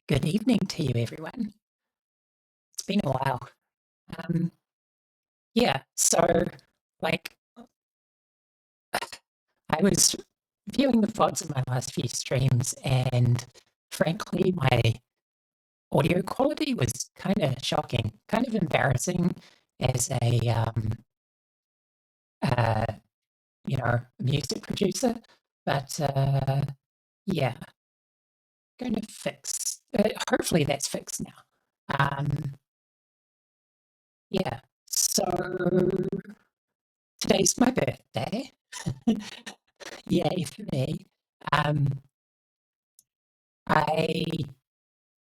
Good evening to you, everyone. It's been a while. Um, yeah, so like I was viewing the VODs of my last few streams, and frankly, my audio quality was kind of shocking, kind of embarrassing as uh, a music producer. But yeah, going to fix. Hopefully, that's fixed now. Yeah, so today's my birthday. Yay for me. Um, I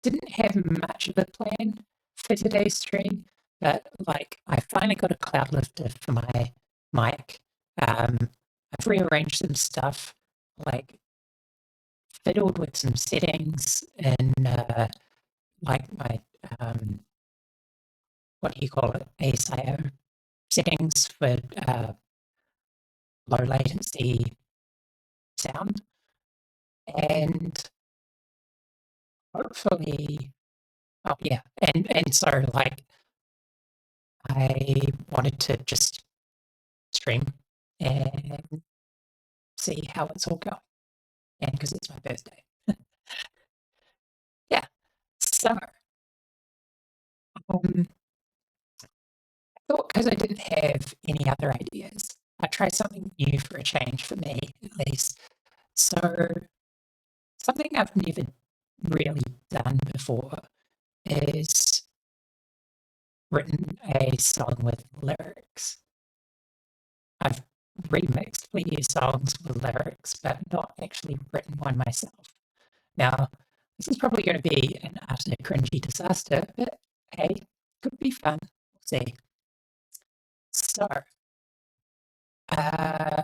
didn't have much of a plan for today's stream, but I finally got a cloud lifter for my mic. I've rearranged some stuff, like fiddled with some settings in my what do you call it, ASIO settings for low latency sound, and hopefully, oh yeah, and so I wanted to just stream and see how it's all going. And because it's my birthday. Yeah. So, I thought because I didn't have any other ideas, I'd try something new for a change for me, at least. So, something I've never really done before is written a song with lyrics. I've remixed plenty of songs with lyrics, but not actually written one myself. Now, this is probably going to be an utter cringy disaster, but hey, could be fun. We'll see. So, uh,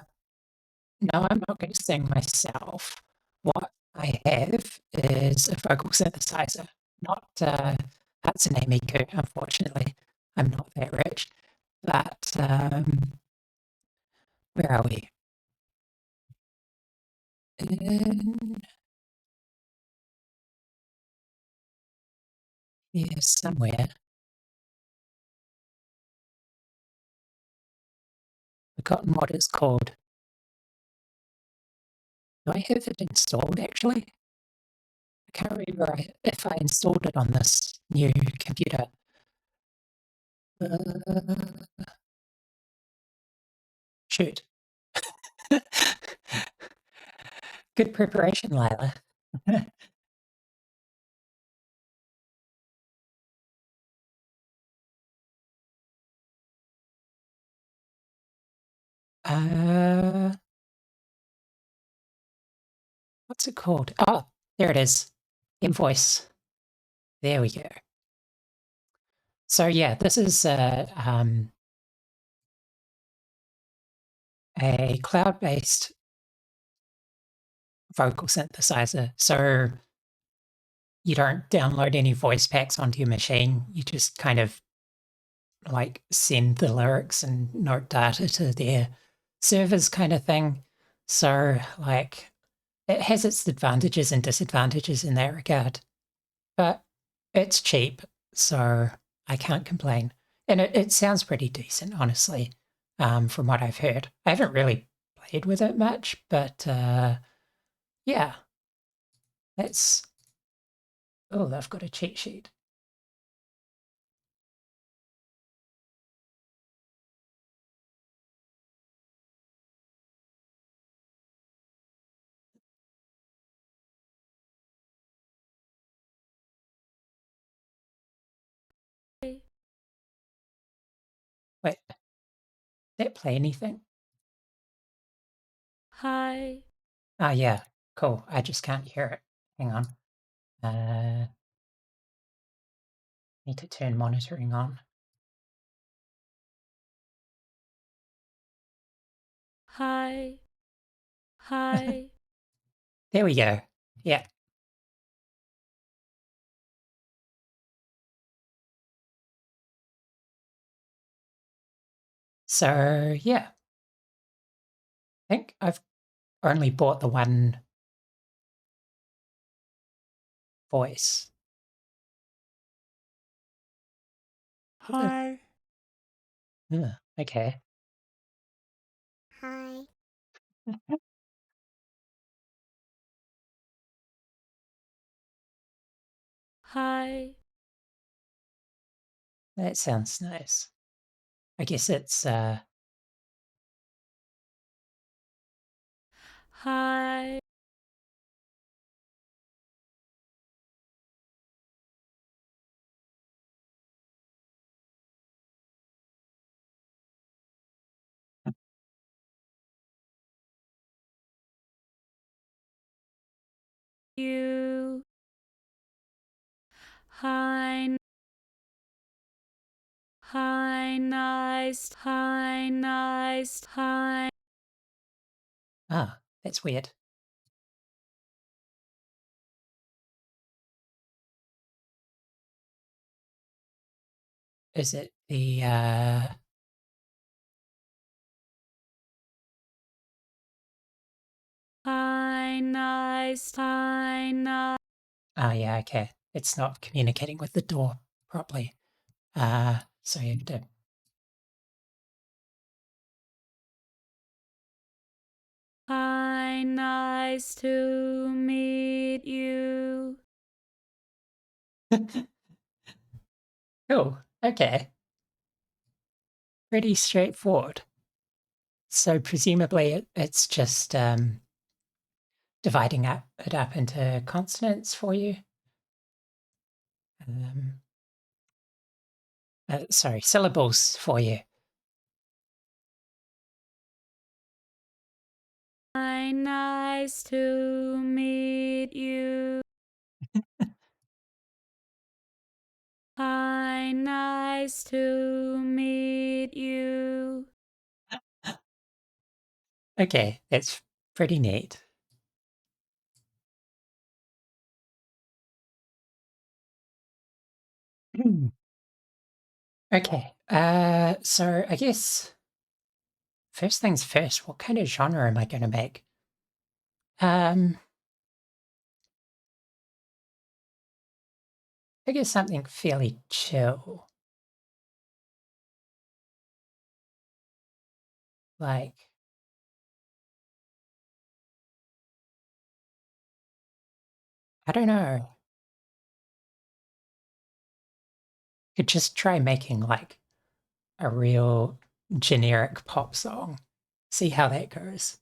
no, I'm not going to sing myself. What I have is a vocal synthesizer, not Hudson Miku, unfortunately. I'm not that rich. But where are we? Here somewhere. Forgotten what it's called. Do I have it installed actually? I can't remember if I installed it on this new computer. Shoot. Good preparation, Lila. uh, what's it called? Oh, there it is. Invoice. There we go. So yeah, this is a cloud-based vocal synthesizer. So you don't download any voice packs onto your machine. You just kind of send the lyrics and note data to their servers kind of thing. So it has its advantages and disadvantages in that regard. But it's cheap, so I can't complain. And it sounds pretty decent, honestly, from what I've heard. I haven't really played with it much, but yeah, that's. Oh, I've got a cheat sheet. Wait, did that play anything? Hi. Oh, yeah, cool. I just can't hear it. Hang on. Need to turn monitoring on. Hi. Hi. There we go. Yeah. So, yeah. I think I've only bought the one voice. Hi. Yeah, okay. Hi. Hi. That sounds nice. I guess it's Hi. You. Hi. Hi. Nice. Hi. Nice. Hi. that's weird. Is it the Hi. Nice. Hi. Nice. yeah, okay. It's not communicating with the door properly. So you have to Hi. Nice to meet you. Cool. Okay. Pretty straightforward. So presumably it's just dividing it up into consonants for you. Um, sorry, syllables for you. Hi. Nice to meet you. Hi. Nice to meet you. Okay, that's pretty neat. Okay, so I guess first things first, what kind of genre am I going to make? Um, I guess something fairly chill, like I don't know. Could just try making like a real generic pop song. See how that goes.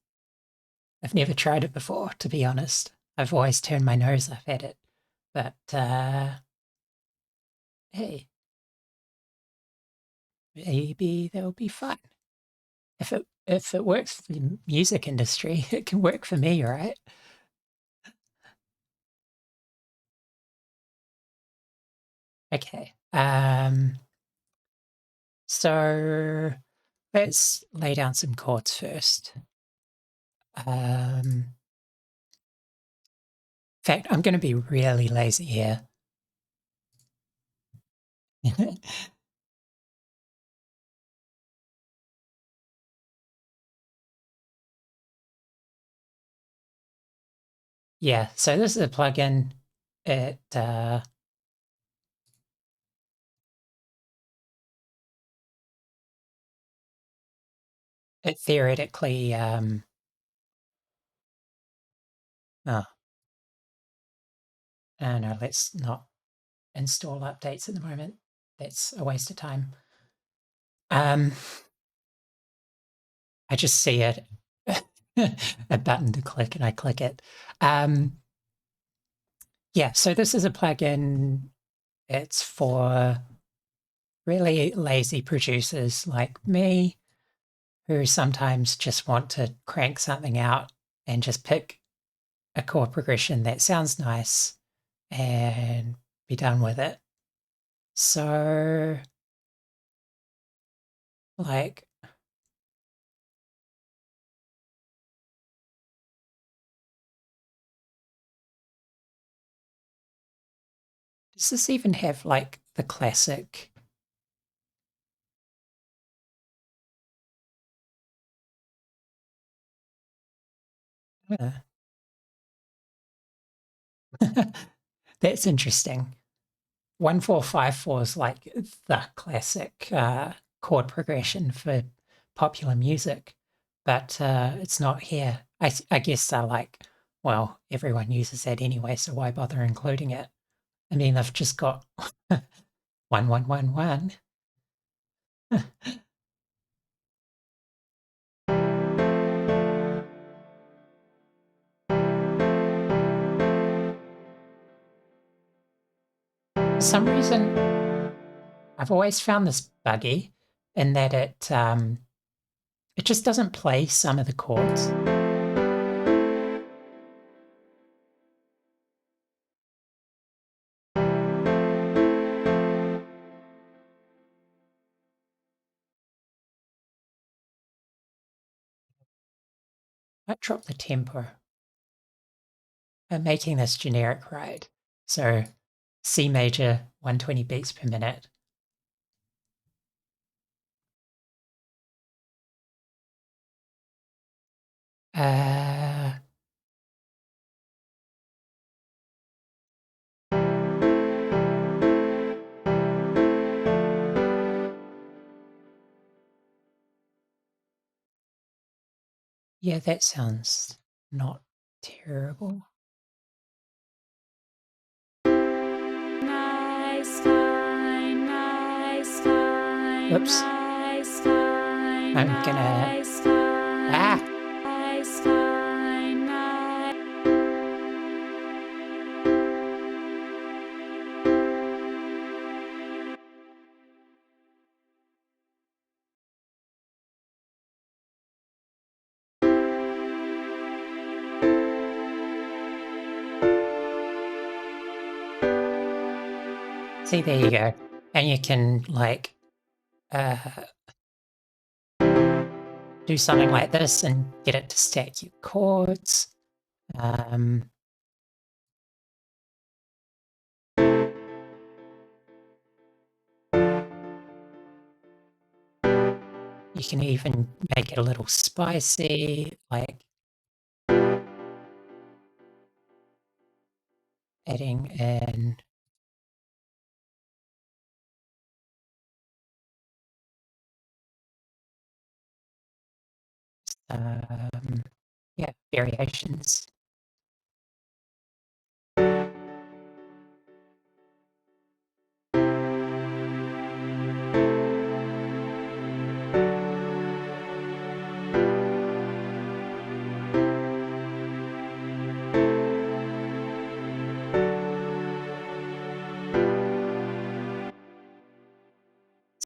I've never tried it before, to be honest. I've always turned my nose up at it. But hey, maybe that'll be fun. If it works for the music industry, it can work for me, right? Okay. So let's lay down some chords first. In fact, I'm going to be really lazy here. Yeah, so this is a plugin. It theoretically oh, no, let's not install updates at the moment. That's a waste of time. Um, I just see it a button to click and I click it. Yeah, so this is a plugin. It's for really lazy producers like me who sometimes just want to crank something out and just pick a chord progression that sounds nice and be done with it. So, like, does this even have like the classic? Uh, that's interesting. 1454 is like the classic chord progression for popular music, but it's not here. I guess they're like, well, everyone uses that anyway, so why bother including it? I mean, they've just got 1111. For some reason, I've always found this buggy in that it just doesn't play some of the chords. Might drop the tempo. I'm making this generic, right? So C major, 120 beats per minute. Uh, yeah, that sounds not terrible. Oops. I'm gonna. Ah! See, there you go. And you can like do something like this and get it to stack your chords. You can even make it a little spicy, like adding in yeah, variations.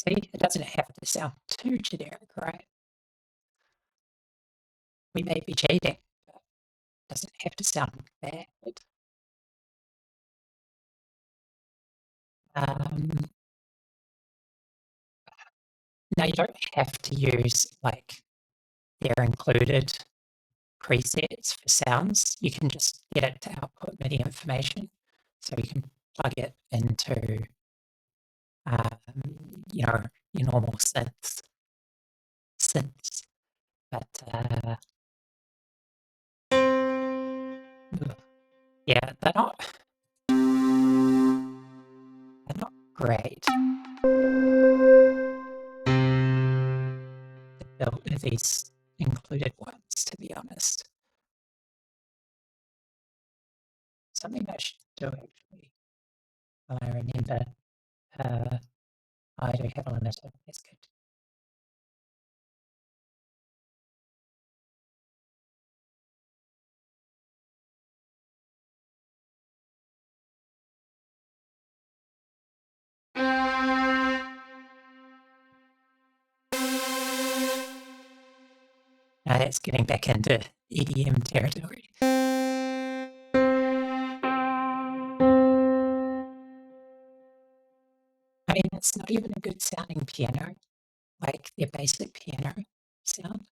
See, it doesn't have to sound too generic, right? We may be cheating, but it doesn't have to sound bad. Now you don't have to use like their included presets for sounds. You can just get it to output MIDI information. So you can plug it into, your normal synths. But yeah, they're not great. These included ones, to be honest. Something I should do actually. Well, I remember I do have a limiter. That's good. Now that's getting back into EDM territory. I mean, it's not even a good sounding piano, like their basic piano sound.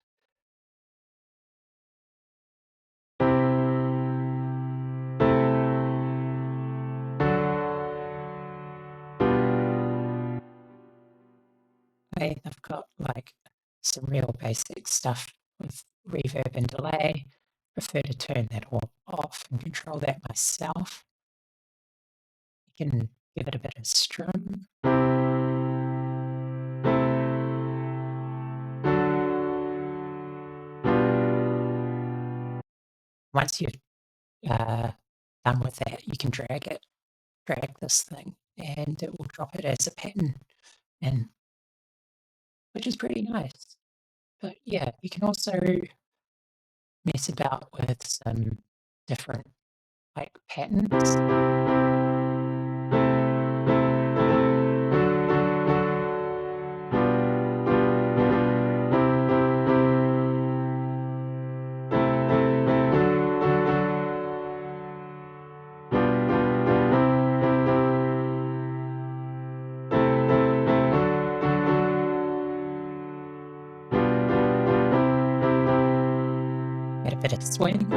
They've got like some real basic stuff with reverb and delay. Prefer to turn that all off and control that myself. You can Give it a bit of strum. Once you're done with that, you can drag this thing, and it will drop it as a pattern, and which is pretty nice. But yeah, you can also mess about with some different like patterns. Get a bit of swing.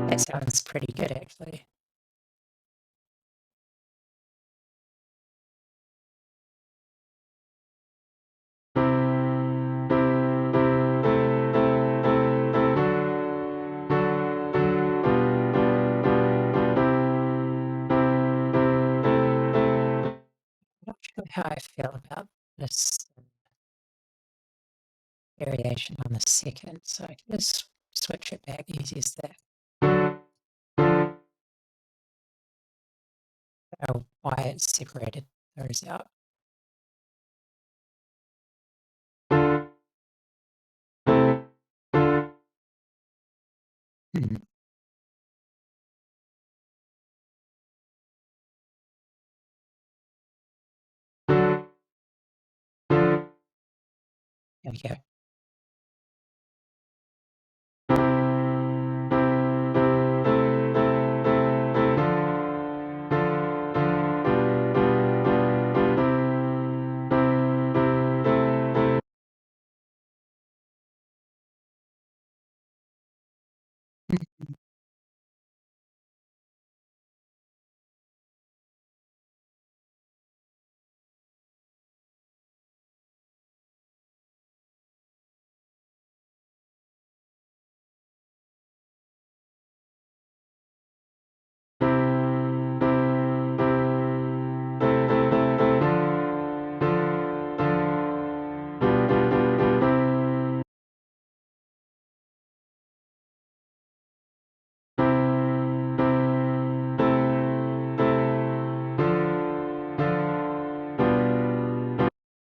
That sounds pretty good, actually. Not sure how I feel about this variation on the second, so I can just switch it back easy as that. Oh, why it's separated those out. Hmm. There we go.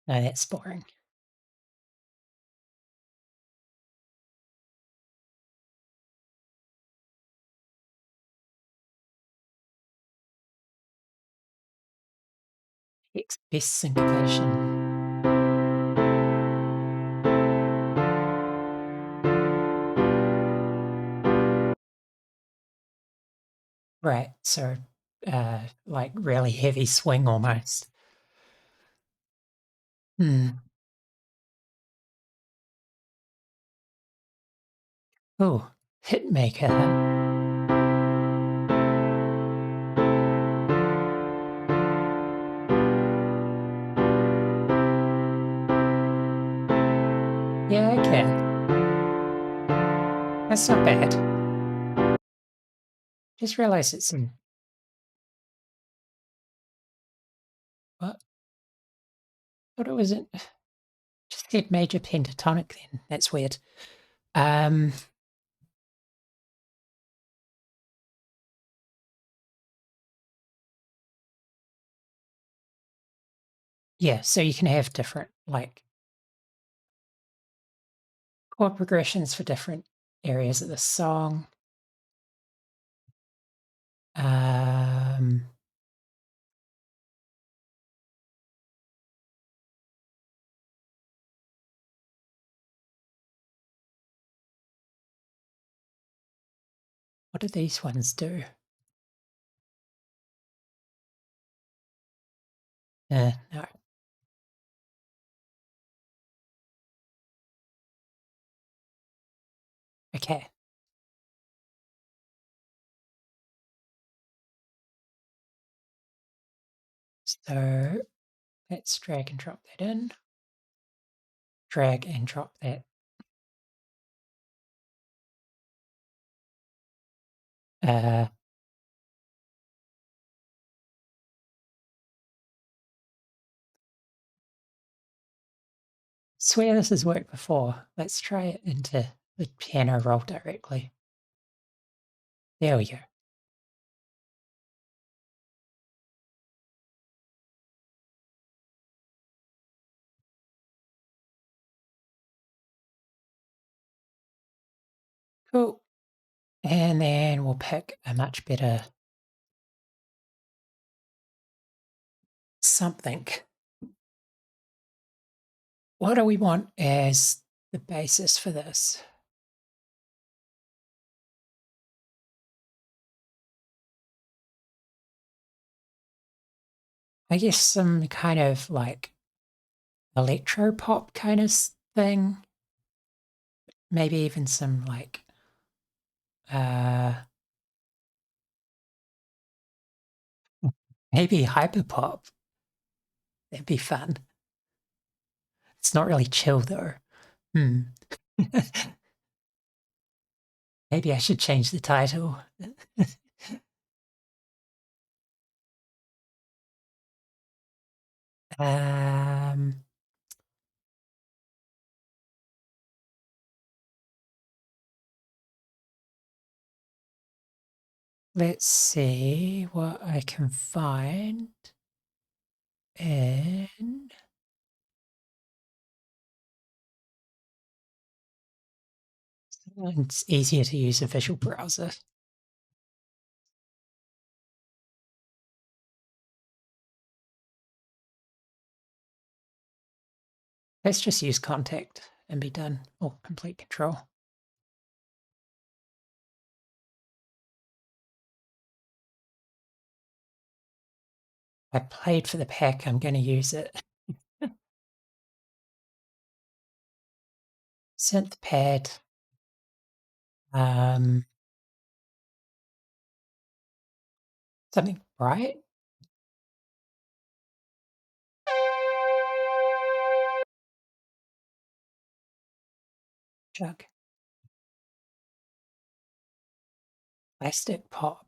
No, that's boring. Best syncopation. Right, so like really heavy swing almost. Oh, Hitmaker. Yeah, okay. That's not bad. Just realized it's in what? Thought it was in just said major pentatonic then. That's weird. Um yeah, so you can have different like chord progressions for different areas of the song. Um What do these ones do? No. Okay. So let's drag and drop that in. Drag and drop that. Swear this has worked before. Let's try it into the piano roll directly. There we go. Cool. And then we'll pick a much better something. What do we want as the basis for this? I guess some kind of like electro pop kind of thing. Maybe even some like maybe hyperpop. That'd be fun. It's not really chill though. Hmm. Maybe I should change the title. um, let's see what I can find in it's easier to use a visual browser. Let's just use Contact and be done, or Complete Control. I played for the pack, I'm going to use it. Synth pad. Something bright. Jug. Plastic pop.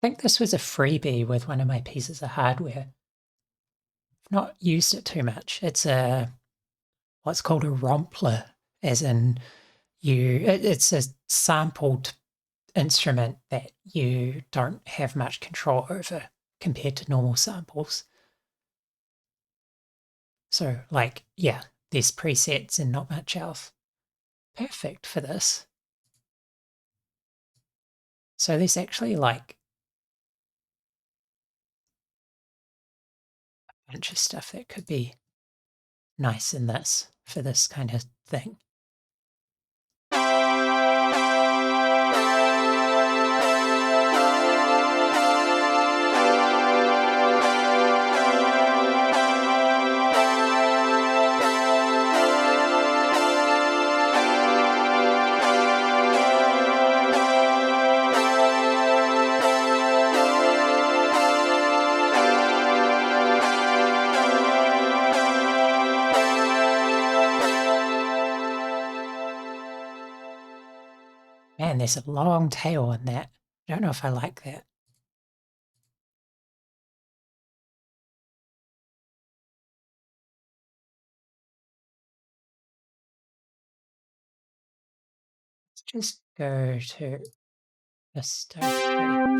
I think this was a freebie with one of my pieces of hardware. I've not used it too much. It's a what's called a rompler, as in it's a sampled instrument that you don't have much control over compared to normal samples. So like, yeah, there's presets and not much else. Perfect for this. So there's actually like a bunch of stuff that could be nice in this for this kind of thing. Man, there's a long tail in that. I don't know if I like that. Let's just go to the stove tree.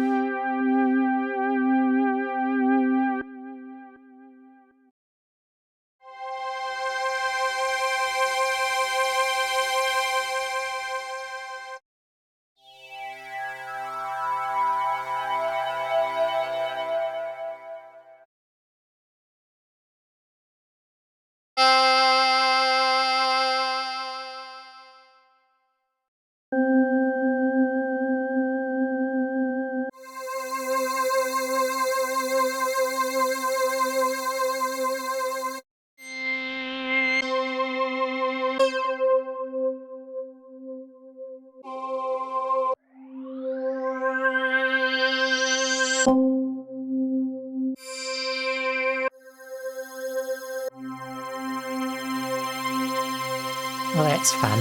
That's fun.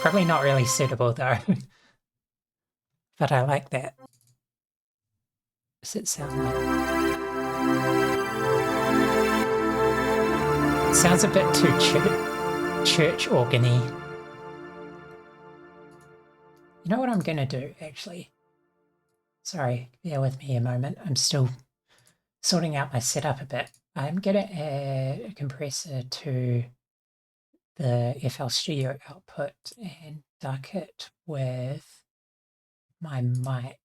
Probably not really suitable though. But I like that. Does it sound like... It sounds a bit too church organ-y. You know what I'm gonna do, actually? Sorry, bear with me a moment. I'm still sorting out my setup a bit. I'm gonna add a compressor to the FL Studio output and duck it with my mic.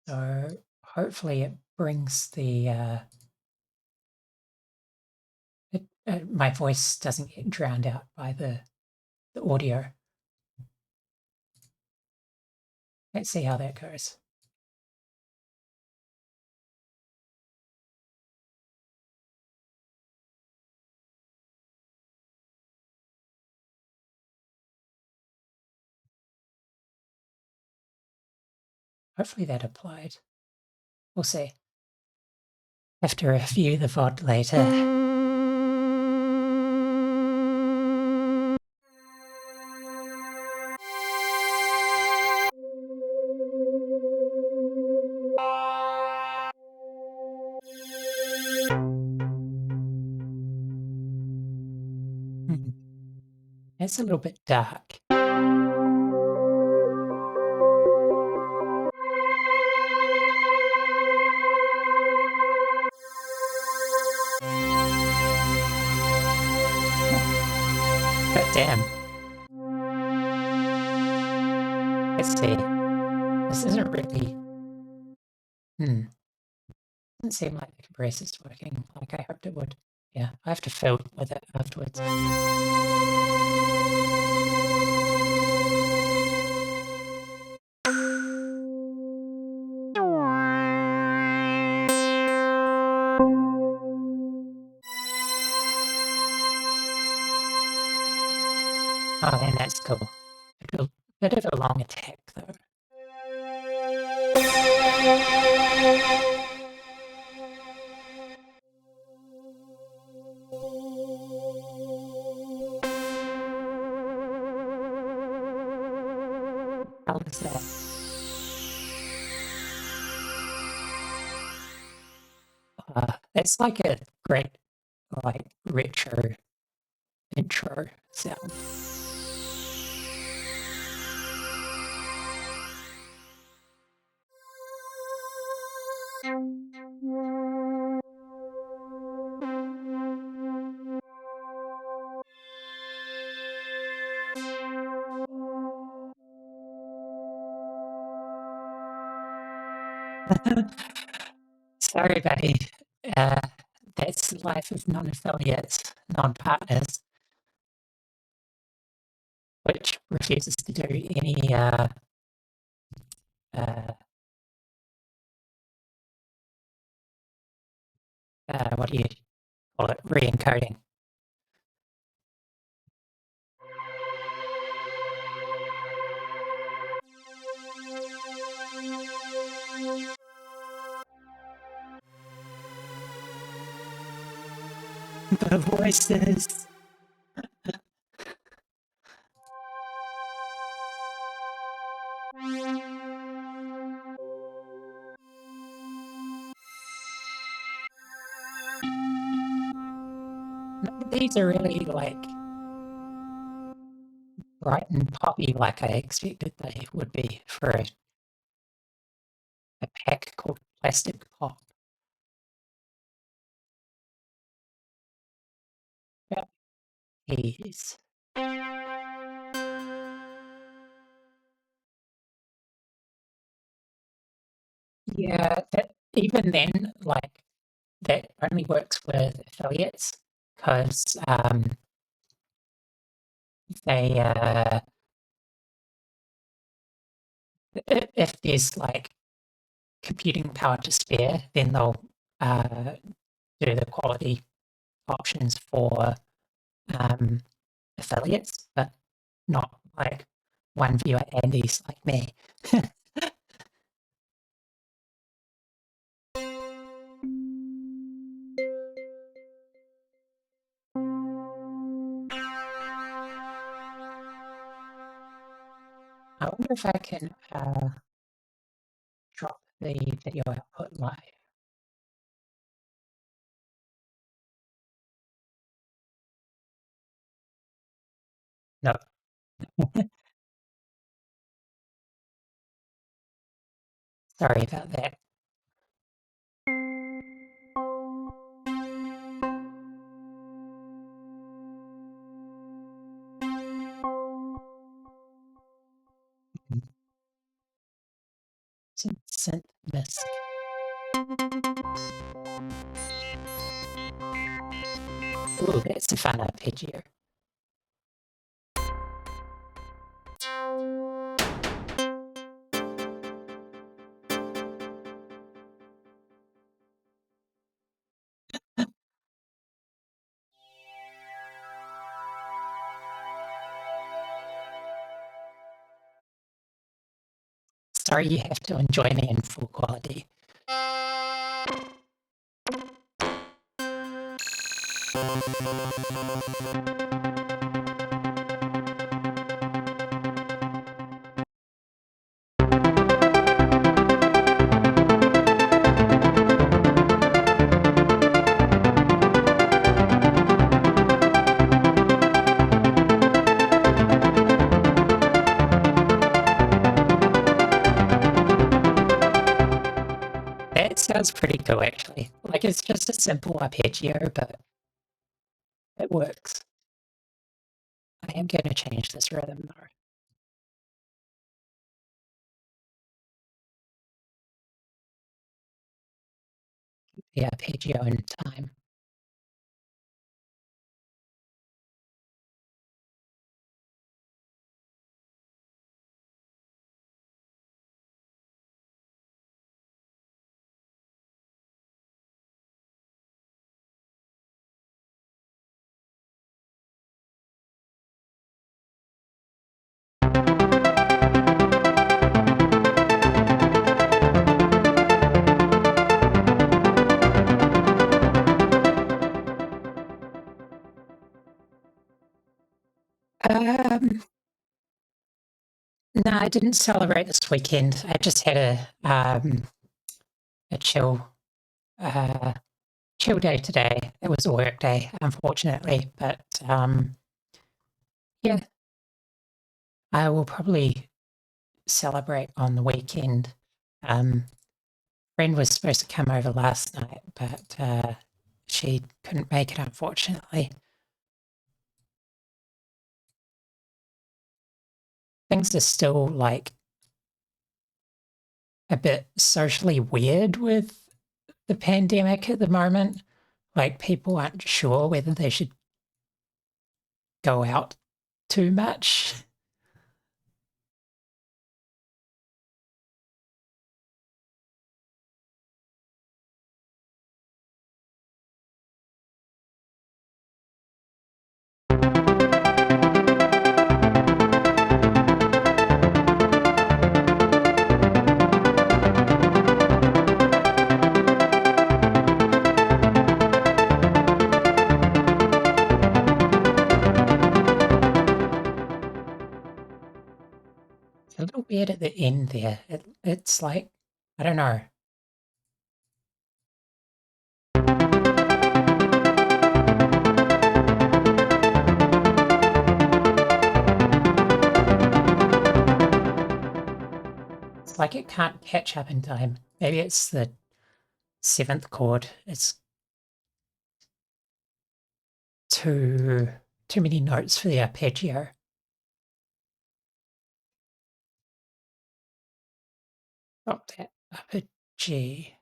So hopefully it brings the my voice doesn't get drowned out by the audio. Let's see how that goes. Hopefully that applied. We'll see. Have to review the VOD later. It's a little bit dark. But damn. Let's see. This isn't really... Doesn't seem like the compressor's working like I hoped it would. Yeah, I have to fill with it afterwards. Oh man, that's cool. A bit of a long attack though. How is that? It's like a great, like, retro intro sound. Sorry, buddy. That's the life of non-affiliates, non-partners, which refuses to do any what do you call it? Re-encoding. The voices. These are really like bright and poppy like I expected they would be for a pack called Plastic Pop. Yeah. Yes. Yeah, even then, like, that only works with affiliates because they if there's like computing power to spare, then they'll do the quality options for affiliates, but not like one viewer Andy's like me. I wonder if I can drop the video output live. No. Sorry about that. Synth Misc. Ooh, that's a fun arpeggio. Sorry, you have to enjoy me in full quality. That sounds pretty cool, actually. Like, it's just a simple arpeggio, but it works. I am going to change this rhythm, though. The arpeggio in time. No, I didn't celebrate this weekend. I just had a chill day today. It was a work day, unfortunately, but yeah, I will probably celebrate on the weekend. Friend was supposed to come over last night, but she couldn't make it, unfortunately. Things are still like a bit socially weird with the pandemic at the moment. Like, people aren't sure whether they should go out too much. It's a little weird at the end there. It's like, I don't know. It's like it can't catch up in time. Maybe it's the 7th chord. It's too many notes for the arpeggio. Drop that up a G.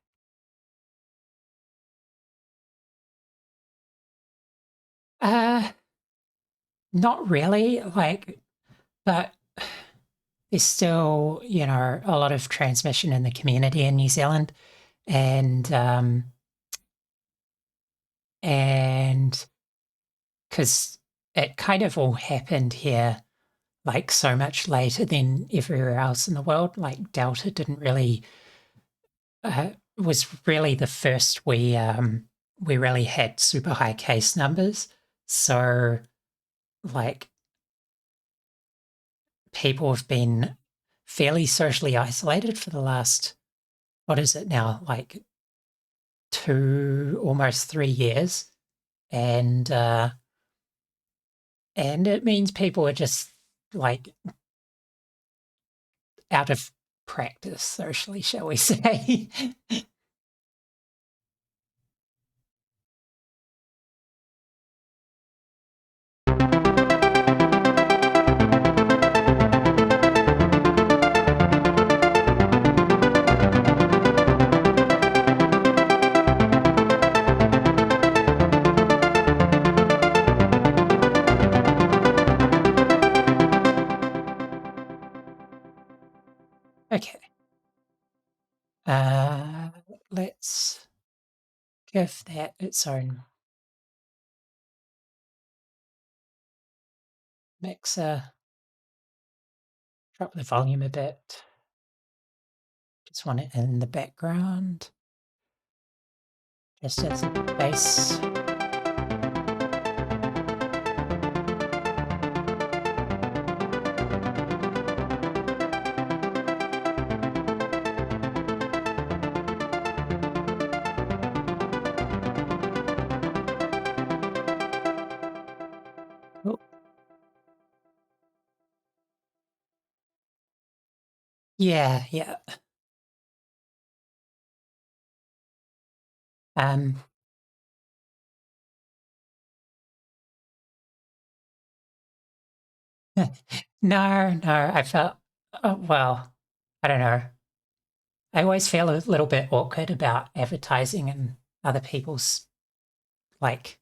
Not really, like, but there's still, you know, a lot of transmission in the community in New Zealand, and because it kind of all happened here like so much later than everywhere else in the world. Like, Delta didn't really was really the first we really had super high case numbers. So, like, people have been fairly socially isolated for the last, what is it now, like 2, almost 3 years. And it means people are just like out of practice socially, shall we say. Okay. Let's give that its own mixer. Drop the volume a bit. Just want it in the background. Just as a bass. Oh. Yeah, yeah. No, I felt, well, I don't know. I always feel a little bit awkward about advertising in other people's like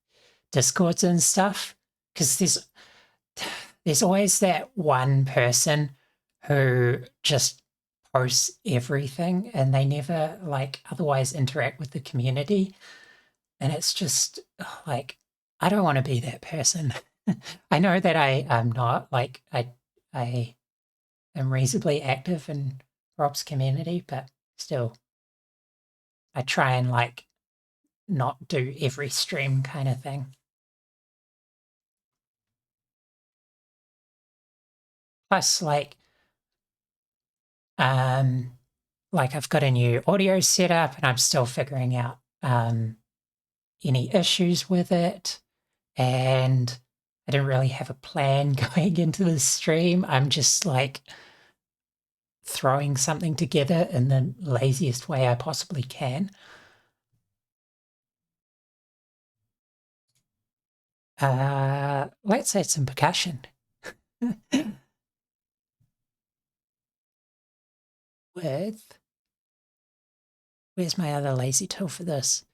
Discords and stuff, because there's always that one person who just posts everything and they never like otherwise interact with the community. And it's just like, I don't want to be that person. I know that I am not, like, I am reasonably active in Rob's community, but still, I try and like not do every stream kind of thing. Plus, like I've got a new audio setup and I'm still figuring out any issues with it, and I didn't really have a plan going into the stream. I'm just like throwing something together in the laziest way I possibly can. Let's add some percussion. Where's my other lazy tool for this?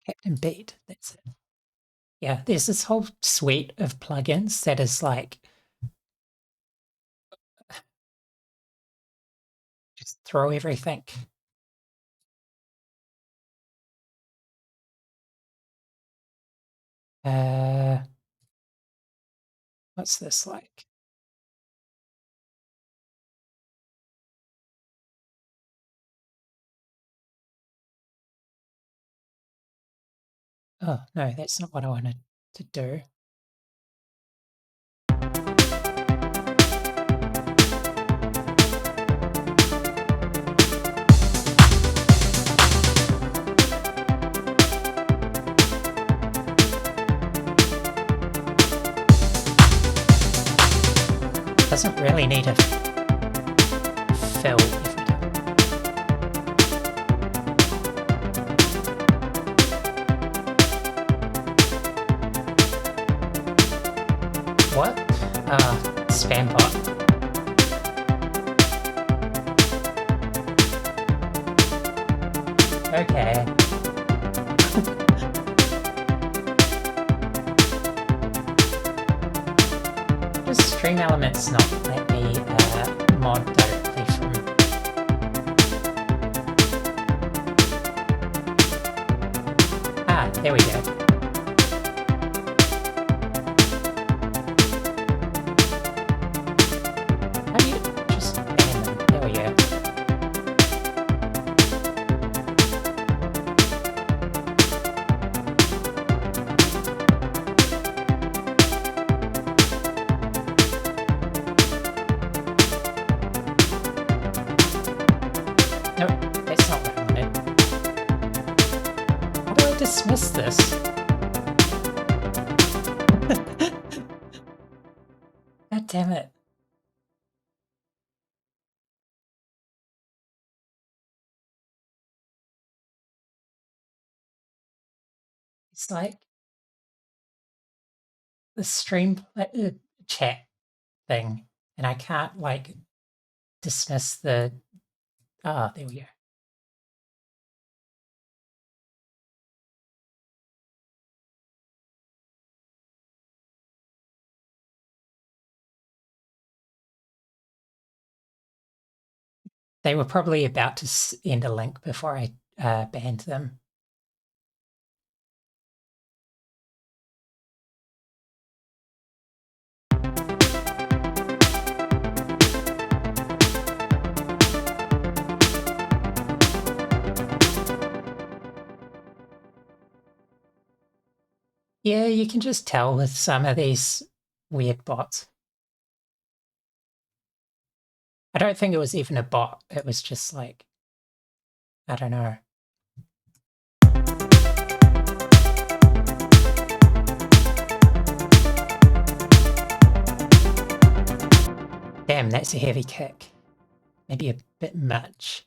Captain Beat, that's it. Yeah, there's this whole suite of plugins that is like, just throw everything. What's this like? Oh, no, that's not what I wanted to do. Doesn't really need a fill if we don't. What? Spam bot. Okay. Does Stream Elements not let me mod directly from? Ah, there we go. How do you just ban them? There we go. No, that's not what I wanted. How do I dismiss this? God damn it. It's like the stream chat thing, and I can't like dismiss the. Ah, there we go. They were probably about to end a link before I banned them. Yeah, you can just tell with some of these weird bots. I don't think it was even a bot. It was just like, I don't know. Damn, that's a heavy kick. Maybe a bit much.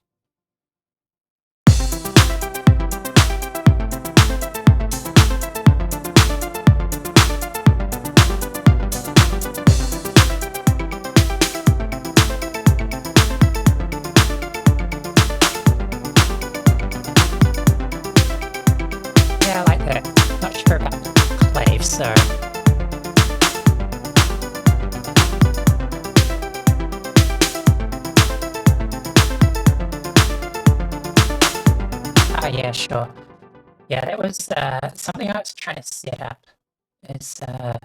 Yeah, I like that. Not sure about Clave, so. Ah, yeah, sure. Yeah, that was something I was trying to set up is a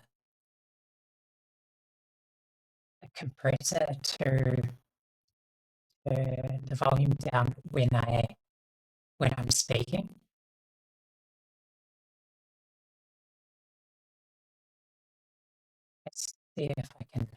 compressor to turn the volume down when I'm speaking. Let's see if I can.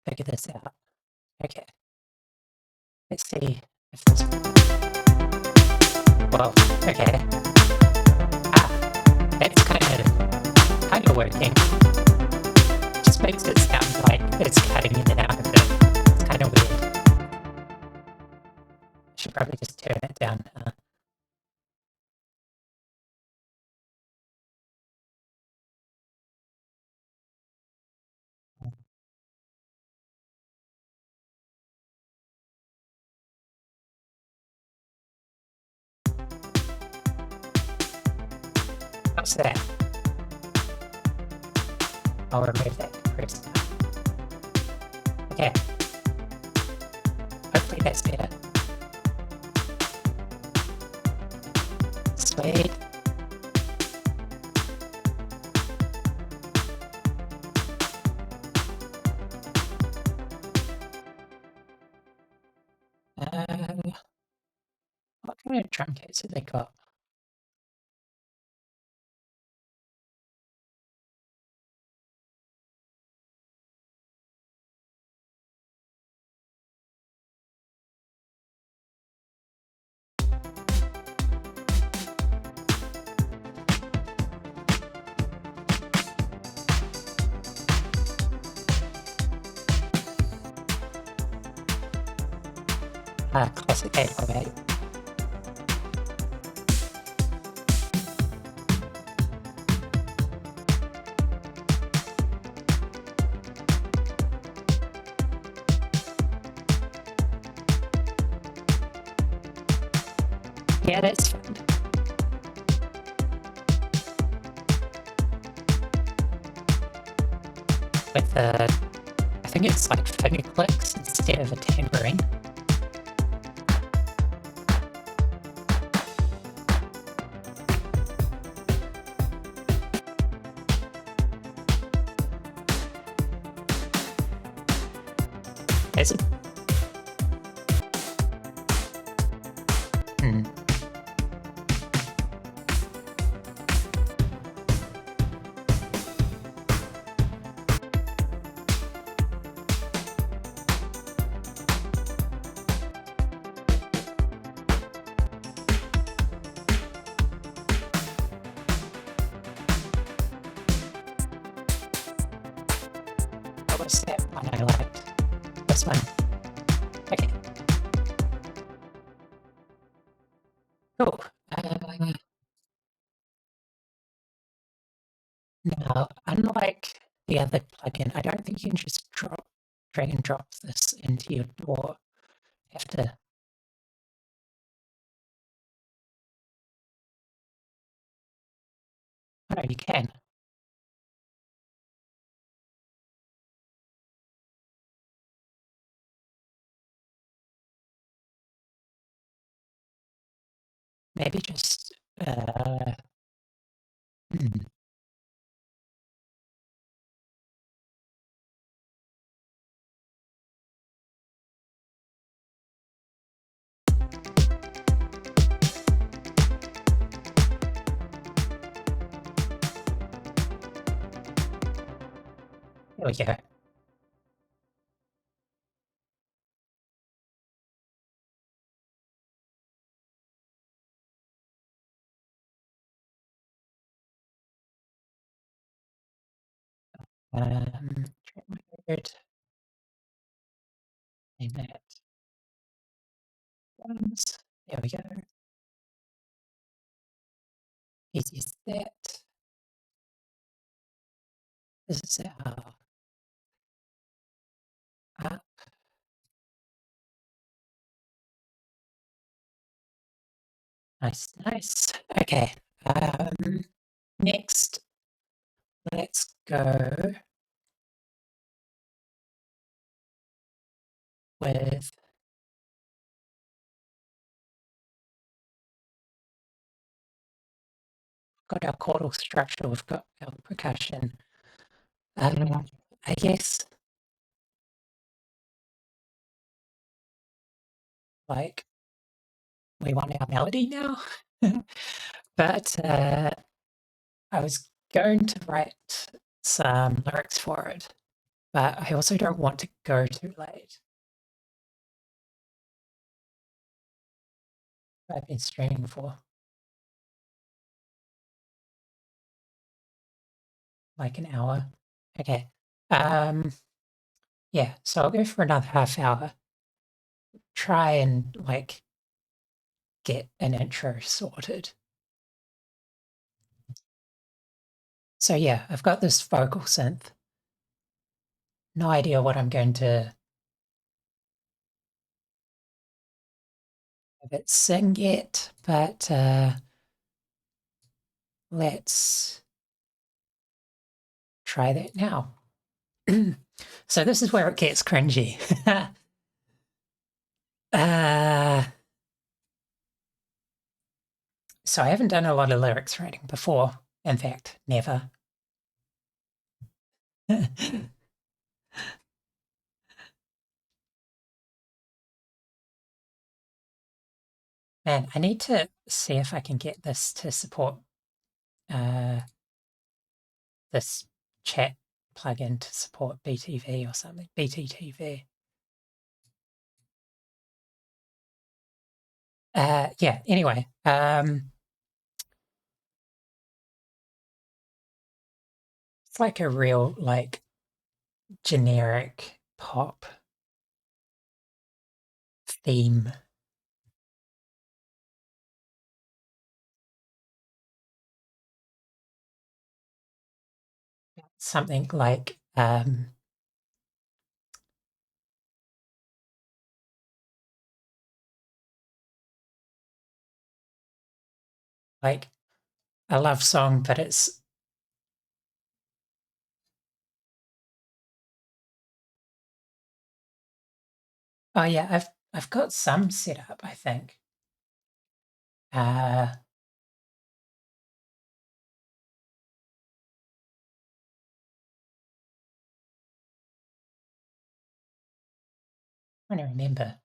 Figure this out. Okay. Let's see if this. Well, okay. Ah, that's kind of working. Just makes it sound like it's cutting in and out of it. It's kind of weird. I should probably just turn it down. What's that? I'll remove that compressor. Okay. Hopefully that's better. Sweet. What kind of drum kits have they got? Classic 808. Yeah, that's fun. With I think it's like finger clicks instead of a tambourine. Is it? Hmm. What was that one I liked? This one. Okay. Cool. Now, unlike the other plugin, I don't think you can just drag and drop this into your DAW. You have to. Oh, no, you can. Maybe just. Hmm. There we go. Track record. Name that. Ones. There we go. Easy as that. This is our up. Nice, nice. Okay. Next, let's go with got our chordal structure, we've got our percussion. I guess like we want our melody now. But I was going to write some lyrics for it, but I also don't want to go too late. I've been streaming for like an hour. Okay. Yeah, so I'll go for another half hour. Try and like get an intro sorted. So yeah, I've got this vocal synth. No idea what I'm going to have it sing yet, but let's try that now. So this is where it gets cringy. So I haven't done a lot of lyrics writing before. In fact, never. Man, I need to see if I can get this to support this chat plugin to support BTV or something. BTTV. Yeah, anyway. It's like a real, like, generic pop theme. Something like a love song, but it's oh yeah, I've got some set up, I think. trying to remember.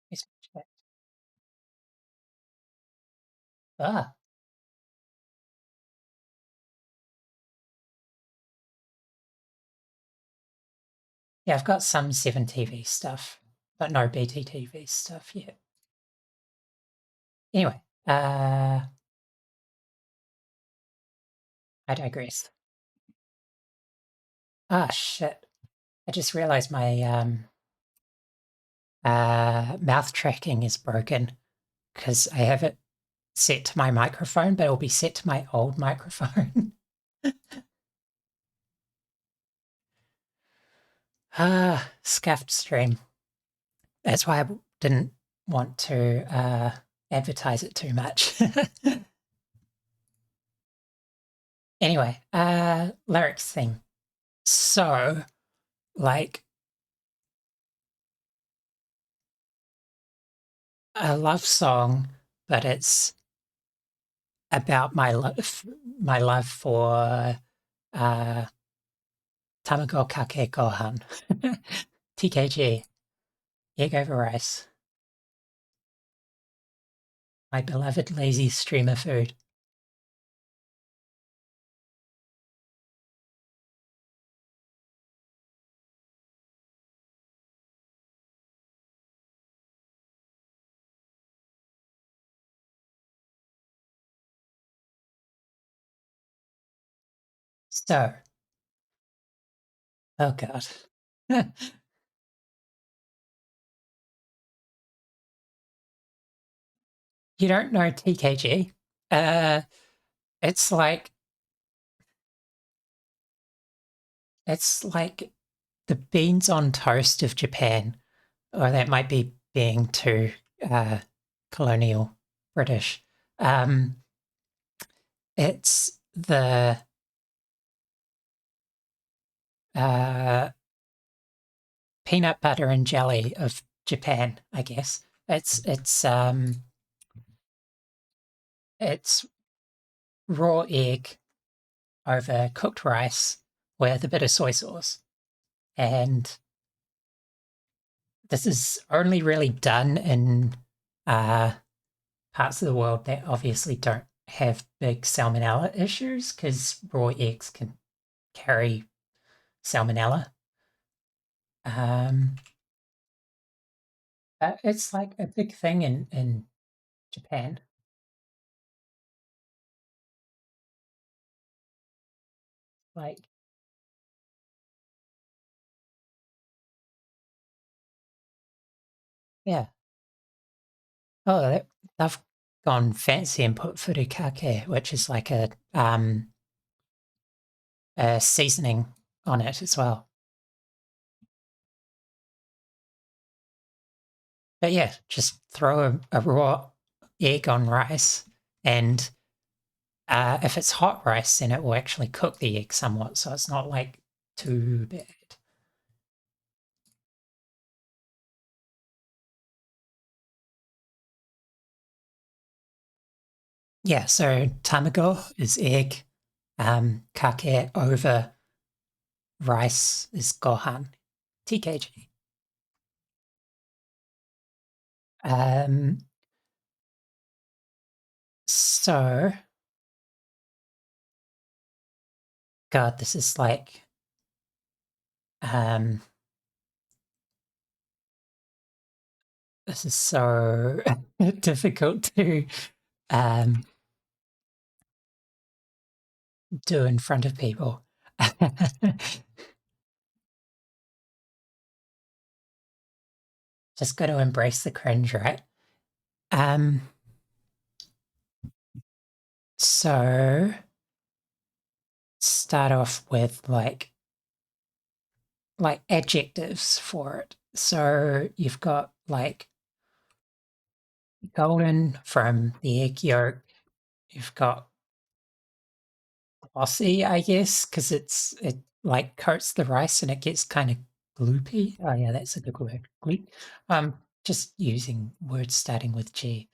Where's my chat? Ah, yeah, I've got some 7TV stuff, but no BTTV stuff yet. Anyway, I digress. Ah, shit. I just realized my mouth tracking is broken because I have it set to my microphone, but it'll be set to my old microphone. Scuffed stream. That's why I didn't want to advertise it too much. Anyway, lyrics thing. So, like, a love song, but it's about my love for Tamago Kake Gohan, TKG, egg over rice, my beloved lazy streamer food. So, oh god. You don't know TKG? It's like the beans on toast of Japan, or that might be being too colonial British. It's the peanut butter and jelly of Japan, I guess. It's raw egg over cooked rice with a bit of soy sauce. And this is only really done in parts of the world that obviously don't have big salmonella issues because raw eggs can carry salmonella. It's like a big thing in Japan. Like, yeah. Oh, they've gone fancy and put furikake, which is like a seasoning on it as well. But yeah, just throw a raw egg on rice, and if it's hot rice, then it will actually cook the egg somewhat, so it's not like too bad. Yeah, so tamago is egg, kake over rice is gohan, TKG. Um, so, God, this is like, this is so difficult to do in front of people. Just got to embrace the cringe, right? So start off with like adjectives for it. So you've got like golden from the egg yolk. You've got glossy, I guess, because it like coats the rice and it gets kind of gloopy. Oh yeah, that's a good word. Gloop. just using words starting with G.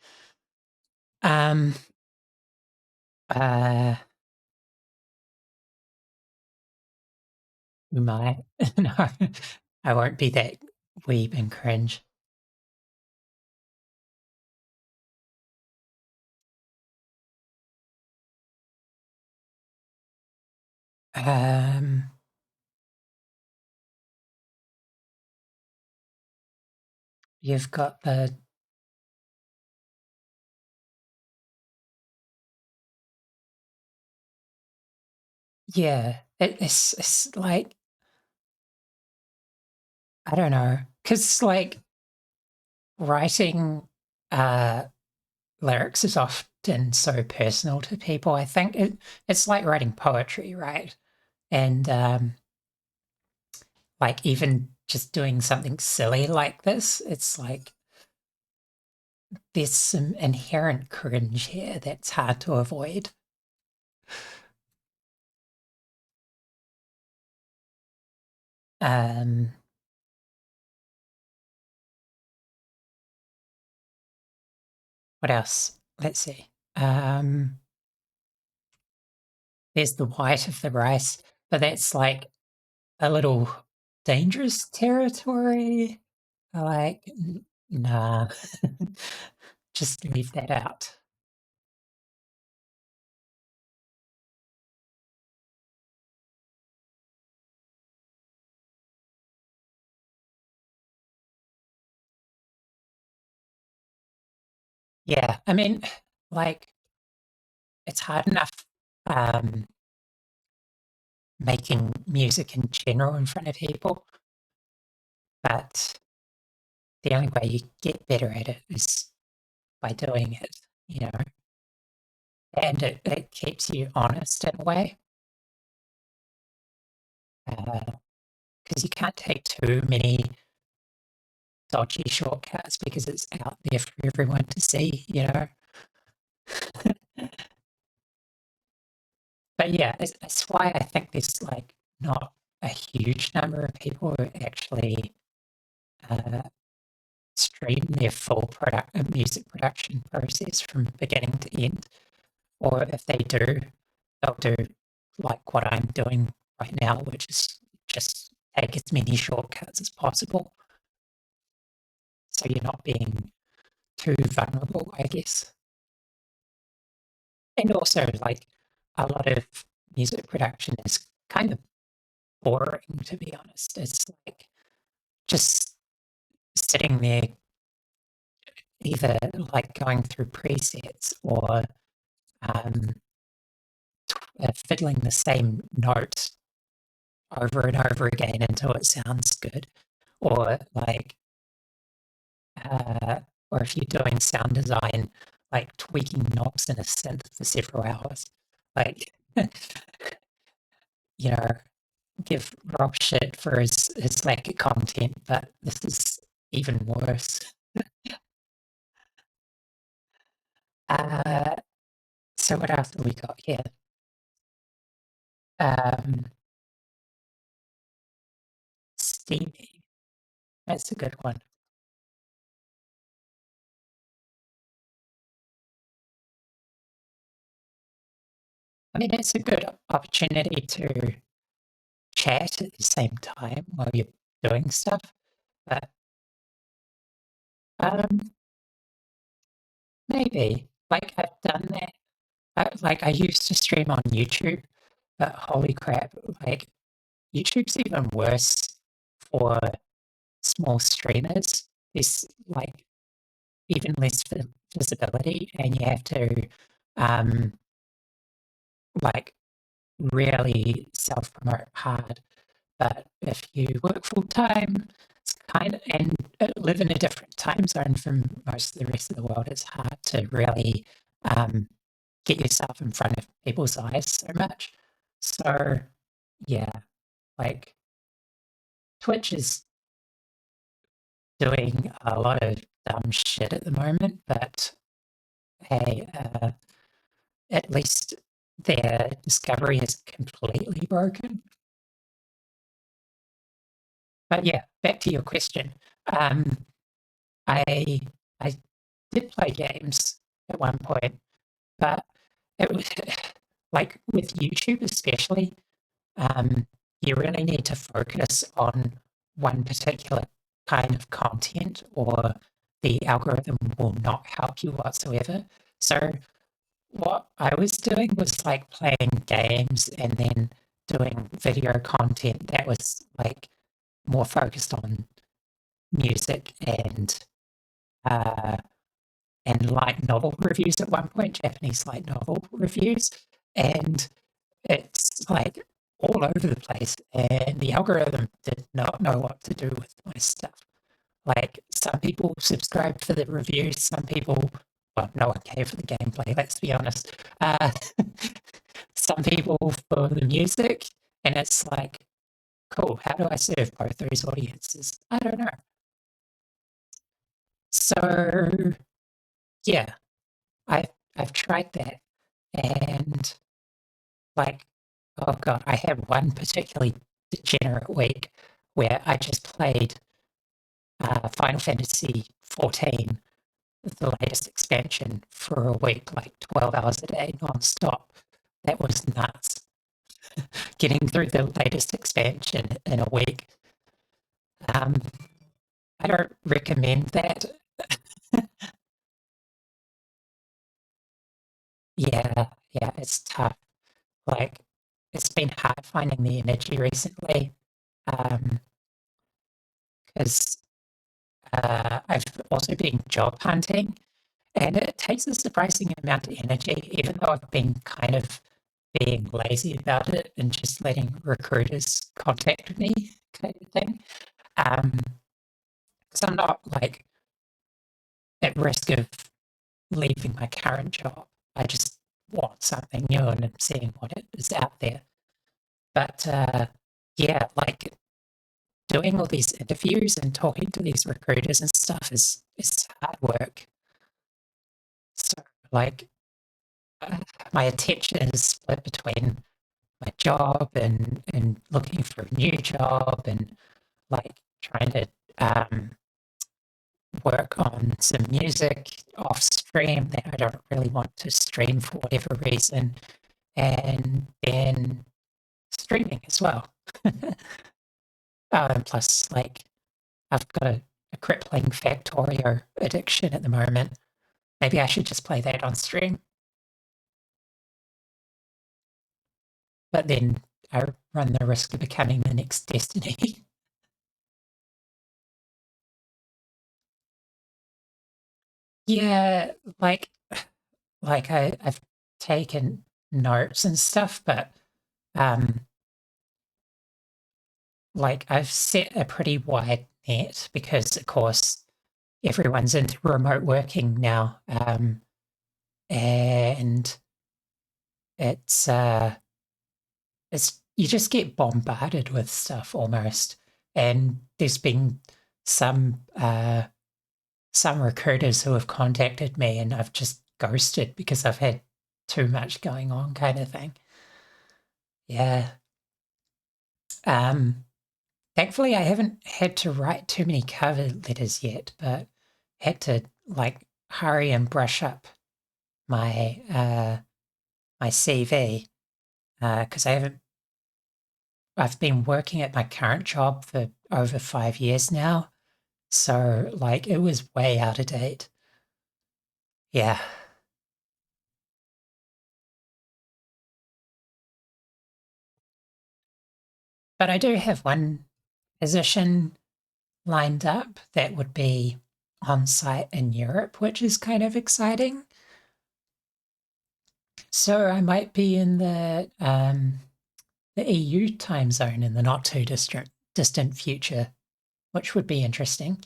My no, I won't be that weeb and cringe. You've got the it's like I don't know, because like writing lyrics is often so personal to people. I think it's like writing poetry, right? And like even just doing something silly like this, it's like there's some inherent cringe here that's hard to avoid. Um, what else? Let's see. There's the white of the rice, but that's like a little dangerous territory. Like, nah, just leave that out. Yeah, I mean, like, it's hard enough um, making music in general in front of people, but the only way you get better at it is by doing it, you know, and it keeps you honest in a way. Because you can't take too many dodgy shortcuts because it's out there for everyone to see, you know. But yeah, that's why I think there's like not a huge number of people who actually stream their full music production process from beginning to end. Or if they do, they'll do like what I'm doing right now, which is just take as many shortcuts as possible. So you're not being too vulnerable, I guess. And also, like, a lot of music production is kind of boring, to be honest. It's like just sitting there, either like going through presets or um, fiddling the same note over and over again until it sounds good, or like, or if you're doing sound design, like tweaking knobs in a synth for several hours, like, you know, give Rob shit for his lack of content, but this is even worse. Uh, so what else have we got here? Steamy. That's a good one. I mean, it's a good opportunity to chat at the same time while you're doing stuff, but maybe. Like, I've done that. Like, I used to stream on YouTube, but holy crap, like, YouTube's even worse for small streamers. There's, like, even less visibility, and you have to, like, really self-promote hard. But if you work full time, it's kind of, and live in a different time zone from most of the rest of the world, it's hard to really get yourself in front of people's eyes so much. So, yeah, like Twitch is doing a lot of dumb shit at the moment, but hey, at least their discovery is completely broken. But yeah, back to your question. I did play games at one point, but it was like with YouTube especially, you really need to focus on one particular kind of content, or the algorithm will not help you whatsoever. So what I was doing was like playing games and then doing video content that was like more focused on music uh, and light novel reviews at one point, Japanese light novel reviews, and it's like all over the place, and the algorithm did not know what to do with my stuff. Like some people subscribed for the reviews, some people, well, no one cared for the gameplay, let's be honest. Some people for the music, and it's like, cool, how do I serve both those audiences? I don't know. So yeah, I've tried that, and like, oh god, I had one particularly degenerate week where I just played Final Fantasy 14, the latest expansion, for a week, like 12 hours a day, non-stop. That was nuts. Getting through the latest expansion in a week. I don't recommend that. Yeah, it's tough. Like, it's been hard finding the energy recently. Because I've also been job hunting, and it takes a surprising amount of energy, even though I've been kind of being lazy about it and just letting recruiters contact me, kind of thing. Because I'm not like at risk of leaving my current job. I just want something new and I'm seeing what it is out there. But yeah, like doing all these interviews and talking to these recruiters and stuff is hard work. So like my attention is split between my job and looking for a new job, and like trying to work on some music off stream that I don't really want to stream for whatever reason, and then streaming as well. Plus, like, I've got a crippling Factorio addiction at the moment. Maybe I should just play that on stream. But then I run the risk of becoming the next Destiny. Yeah, I've taken notes and stuff, but um, like I've set a pretty wide net because, of course, everyone's into remote working now, and it's you just get bombarded with stuff almost, and there's been some recruiters who have contacted me and I've just ghosted because I've had too much going on, kind of thing. Yeah. Thankfully I haven't had to write too many cover letters yet, but had to like hurry and brush up my my CV because I've been working at my current job for over 5 years now, so like it was way out of date. Yeah. But I do have one position lined up that would be on site in Europe, which is kind of exciting. So I might be in the EU time zone in the not too distant future, which would be interesting.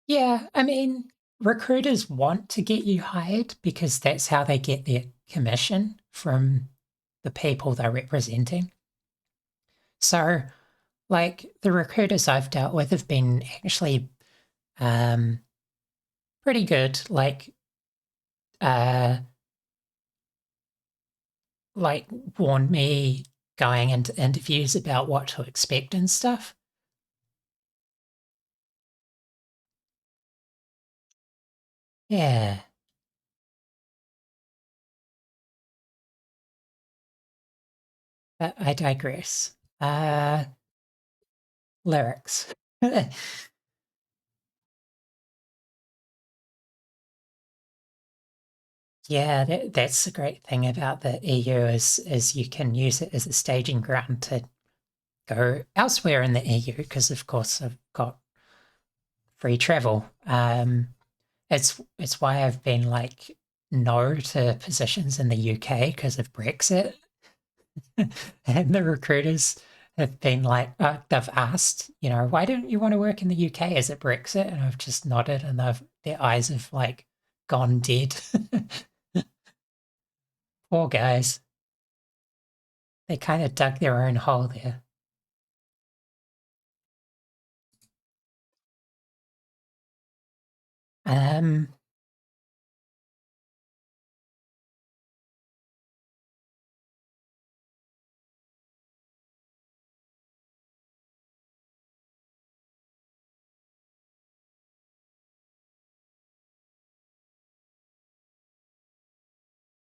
Yeah, I mean, recruiters want to get you hired because that's how they get their commission from the people they're representing. So, like, the recruiters I've dealt with have been actually pretty good. Like, uh, like warned me going into interviews about what to expect and stuff. Yeah, but I digress. Lyrics. Yeah, that's the great thing about the EU is you can use it as a staging ground to go elsewhere in the EU because, of course, I've got free travel. It's why I've been like no to positions in the UK because of Brexit, and the recruiters have been like, they've asked, why don't you want to work in the UK? Is it Brexit? And I've just nodded, and their eyes have like gone dead. Poor guys. They kind of dug their own hole there. Um,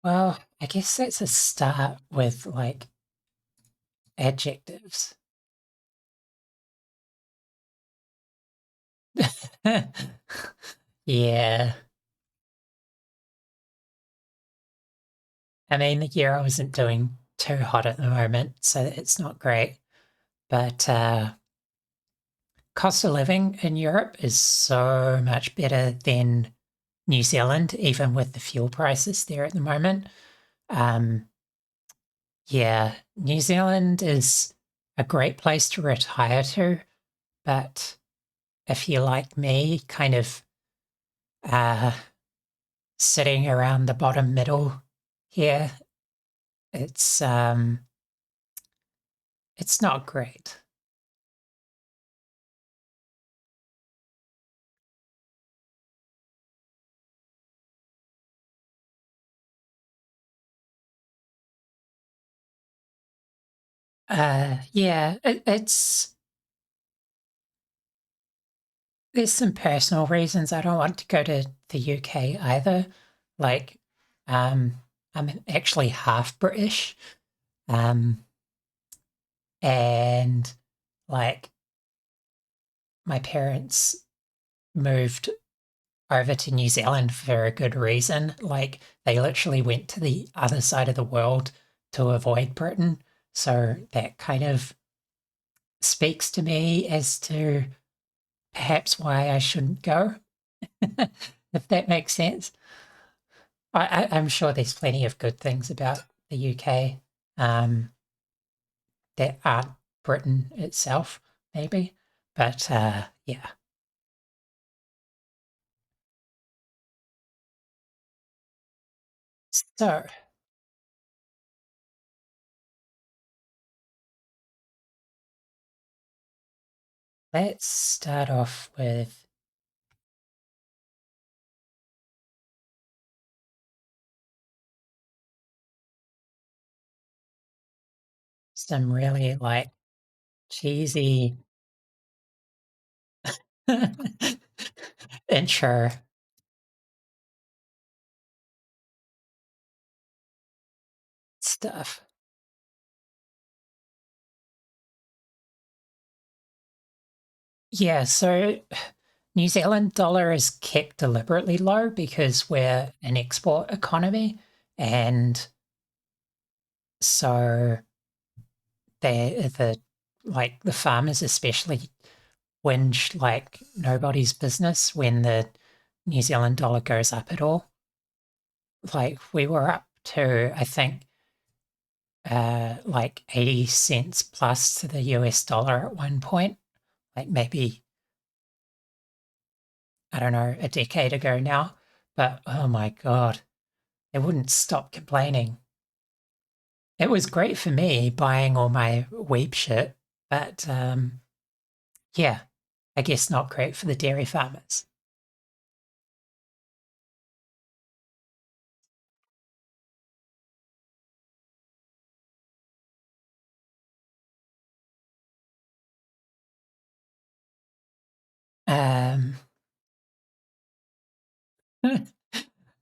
well, I guess that's a start with like adjectives. Yeah. I mean, the euro isn't doing too hot at the moment, so it's not great. But cost of living in Europe is so much better than New Zealand, even with the fuel prices there at the moment. Um, yeah, New Zealand is a great place to retire to, but if you're like me, kind of uh, sitting around the bottom middle here, it's um, it's not great. Yeah, it's there's some personal reasons I don't want to go to the UK either. Like, um, I'm actually half British, um, and like my parents moved over to New Zealand for a good reason. Like, they literally went to the other side of the world to avoid Britain. So that kind of speaks to me as to perhaps why I shouldn't go, if that makes sense. I'm sure there's plenty of good things about the UK um, that aren't Britain itself, maybe. But yeah. So let's start off with some really like cheesy intro stuff. Yeah, so New Zealand dollar is kept deliberately low because we're an export economy, and so the like the farmers especially whinge like nobody's business when the New Zealand dollar goes up at all. Like we were up to I think like 80 cents plus to the US dollar at one point, like maybe I don't know, a decade ago now. But oh my God, they wouldn't stop complaining. It was great for me buying all my weep shit, but yeah, I guess not great for the dairy farmers.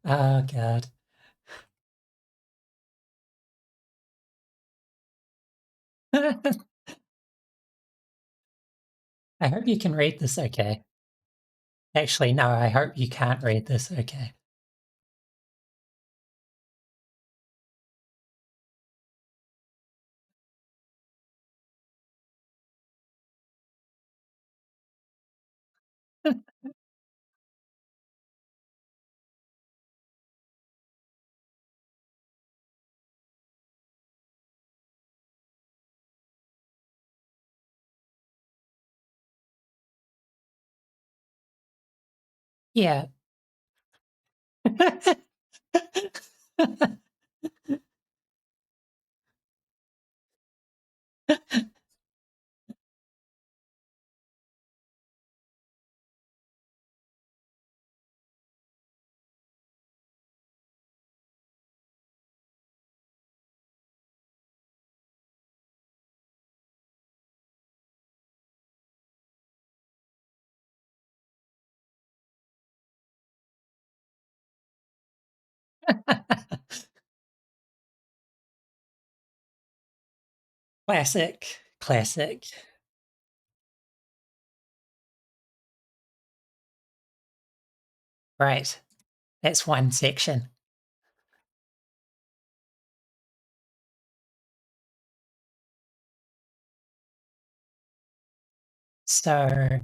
Oh God. I hope you can read this okay. Actually, no, I hope you can't read this okay. Yeah. Classic, classic. Right. That's one section. So,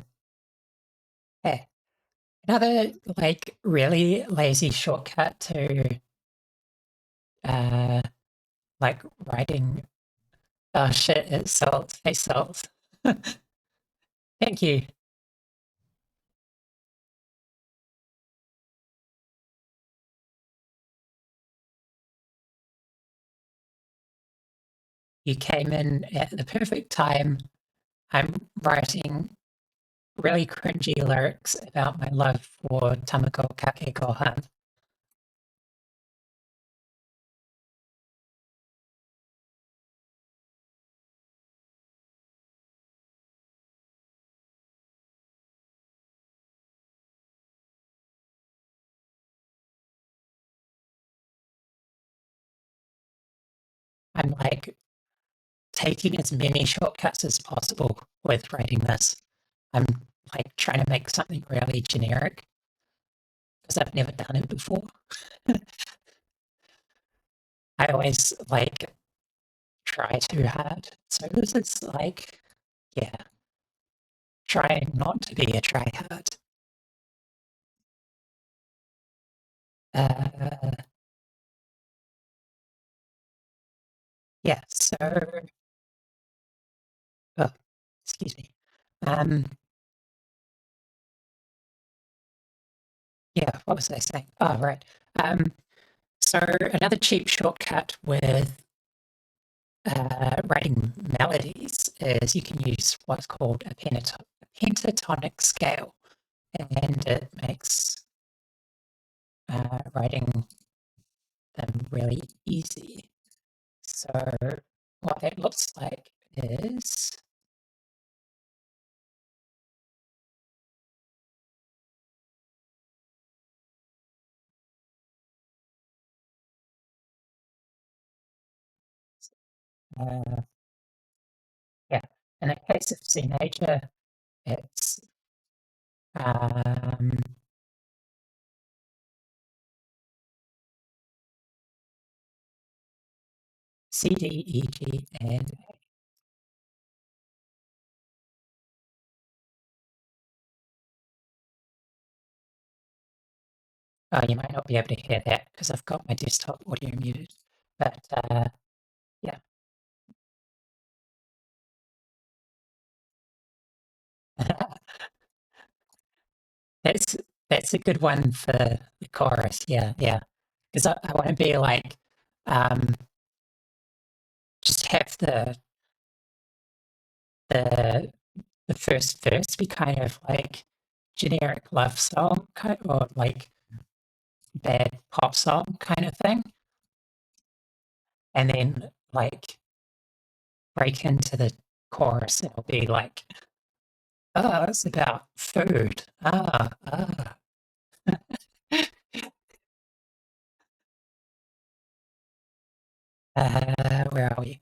yeah, another like really lazy shortcut to uh like writing. Oh shit, it's salt. Hey, salt. Thank you. You came in at the perfect time. I'm writing really cringy lyrics about my love for Tamago Kake Gohan. I'm like taking as many shortcuts as possible with writing this. I'm like trying to make something really generic because I've never done it before. I always like try too hard. So this is like, yeah, trying not to be a tryhard. Uh, yeah, so, oh, excuse me. Um, yeah, what was I saying? Oh, right. So another cheap shortcut with writing melodies is you can use what's called a pentatonic scale, and it makes writing them really easy. So what that looks like is uh, yeah. In the case of C major, it's um, C, D, E, G, and you might not be able to hear that because I've got my desktop audio muted. But yeah, that's that's a good one for the chorus. Yeah, yeah, because I want to be like um, just have the the first verse be kind of like generic love song kind or like bad pop song kind of thing, and then like break into the chorus. It'll be like, oh, it's about food. Ah, ah. Where are we?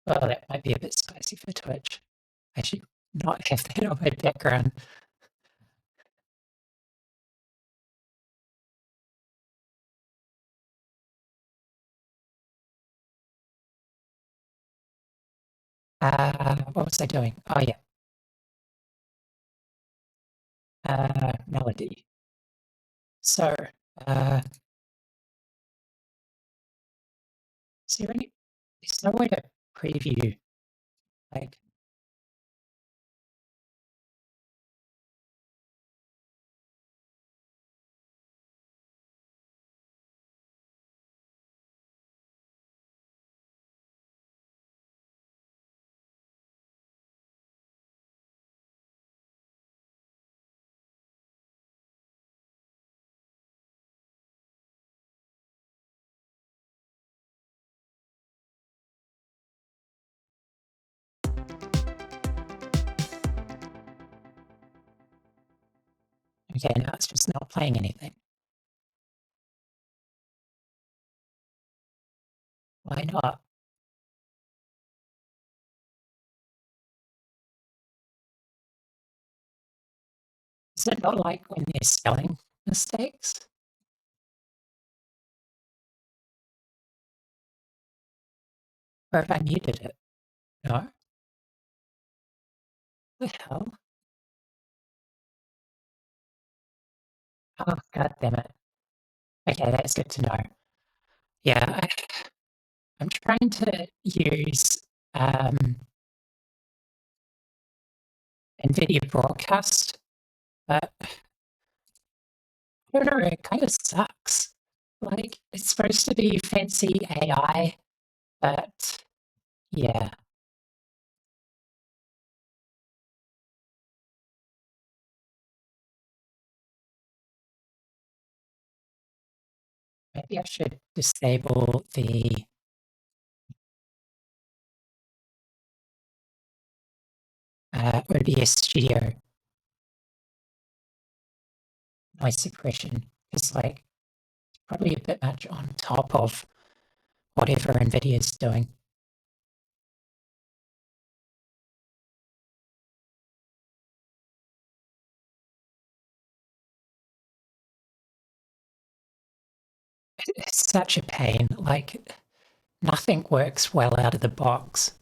Well, that might be a bit spicy for Twitch. I should not have that on my background. What was I doing? Oh yeah. Melody. So, uh, is there any, there's no way to preview, like, okay, now it's just not playing anything. Why not? Is it not like when there's spelling mistakes? Or have I muted it? No? The hell? Oh, god damn it. Okay, that's good to know. Yeah, I'm trying to use NVIDIA Broadcast, but I don't know, it kind of sucks. Like, it's supposed to be fancy AI, but yeah. Maybe I should disable the OBS Studio noise suppression. It's like probably a bit much on top of whatever NVIDIA is doing. It's such a pain. Like, nothing works well out of the box.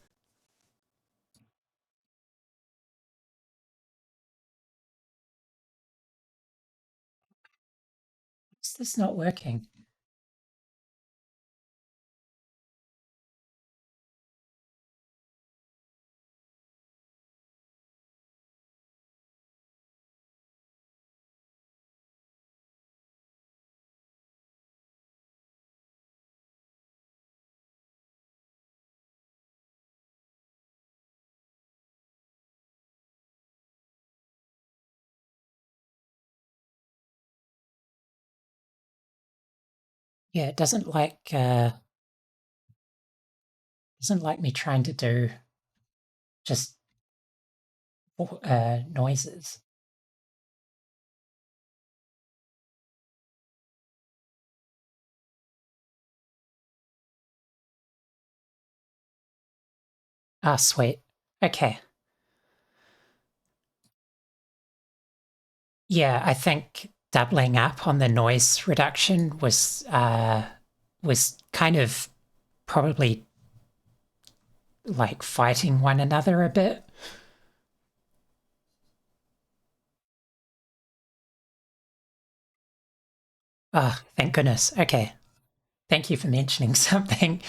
Is this not working? Yeah, it doesn't like me trying to do just noises. Ah, sweet. Okay. Yeah, I think doubling up on the noise reduction was kind of probably like fighting one another a bit. Ah, thank goodness. Okay. Thank you for mentioning something.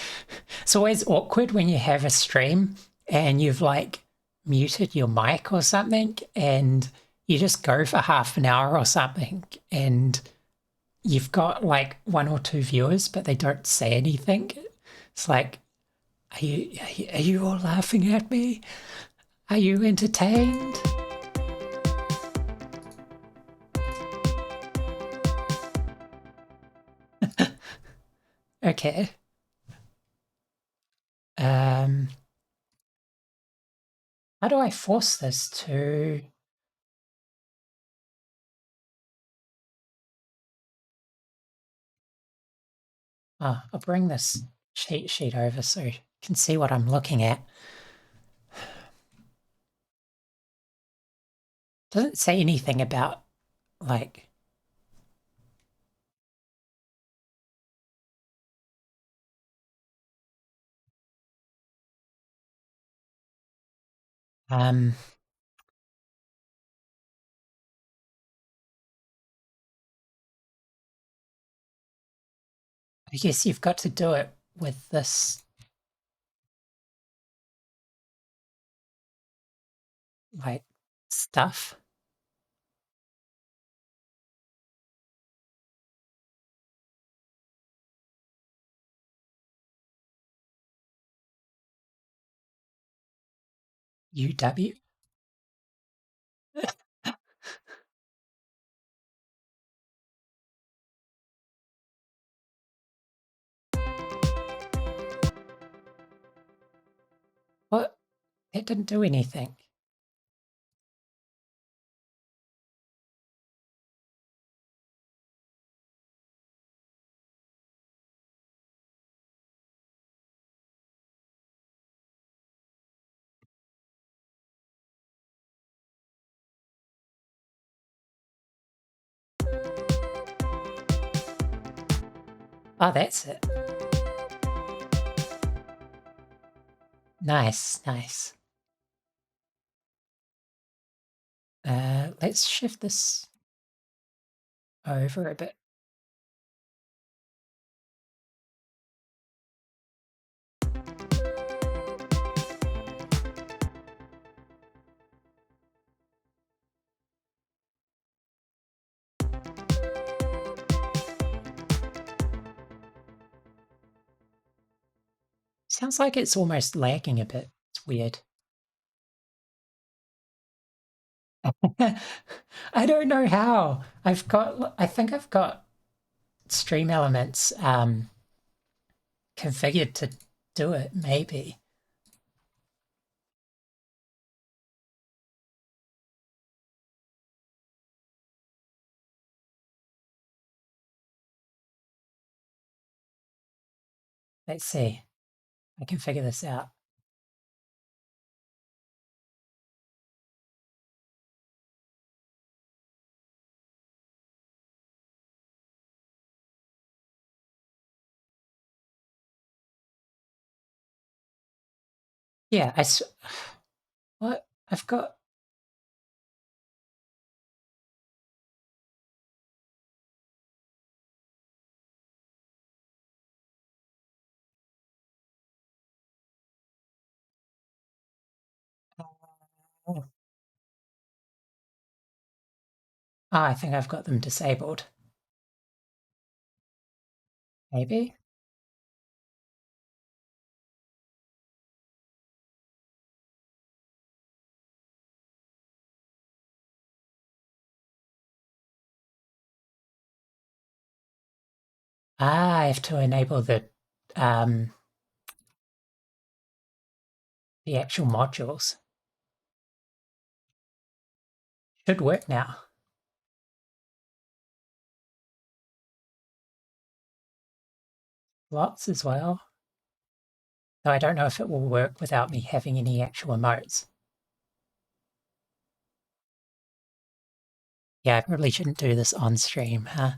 It's always awkward when you have a stream and you've like muted your mic or something and you just go for half an hour or something and you've got like one or two viewers, but they don't say anything. It's like, are you all laughing at me? Are you entertained? Okay. How do I force this to I'll bring this cheat sheet over so you can see what I'm looking at. Doesn't say anything about like I guess you've got to do it with this like stuff. UW. What? It didn't do anything. Oh, that's it. Nice, nice. Let's shift this over a bit. Sounds like it's almost lagging a bit. It's weird. I don't know how. I think I've got Stream Elements configured to do it, maybe. Let's see. I can figure this out. Yeah, what? I've got oh, I think I've got them disabled. Maybe? I have to enable the actual modules. Should work now. Lots as well. Though I don't know if it will work without me having any actual emotes. Yeah, I probably shouldn't do this on stream, huh?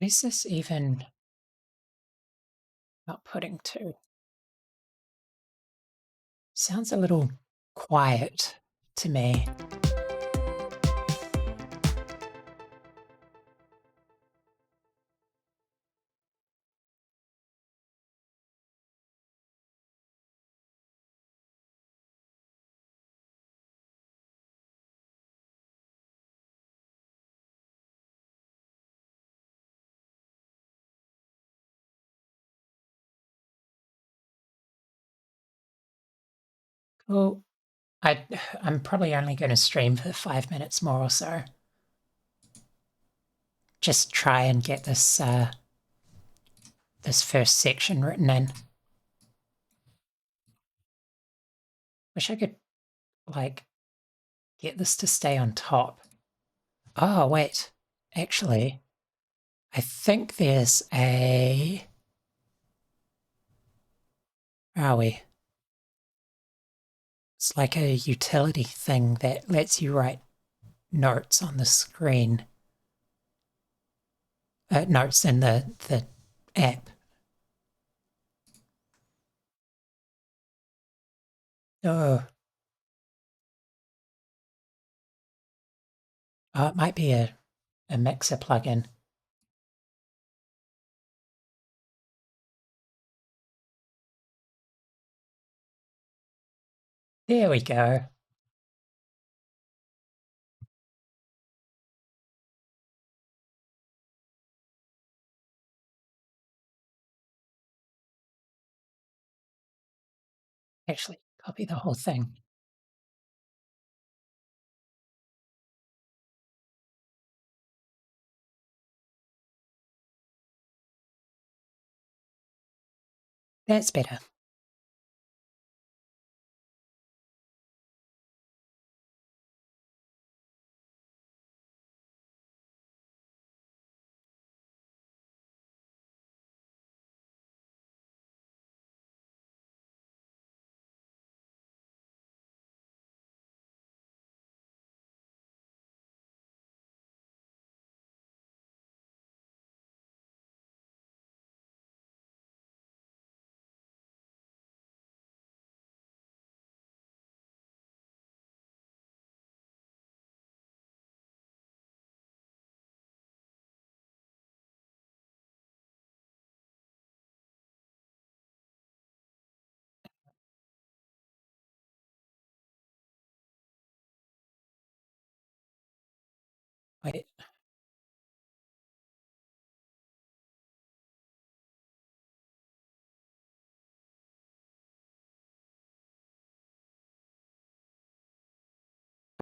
Is this even outputting to? Sounds a little quiet to me. Cool. I'm probably only going to stream for 5 minutes more or so. Just try and get this this first section written in. Wish I could, like, get this to stay on top. Oh, wait. Actually, I think there's a... Where are we? It's like a utility thing that lets you write notes on the screen. Notes in the app. Oh. Oh, it might be a Mixer plugin. There we go. Actually, copy the whole thing. That's better. Wait.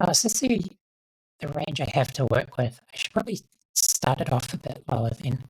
Oh, so see the range I have to work with. I should probably start it off a bit lower then.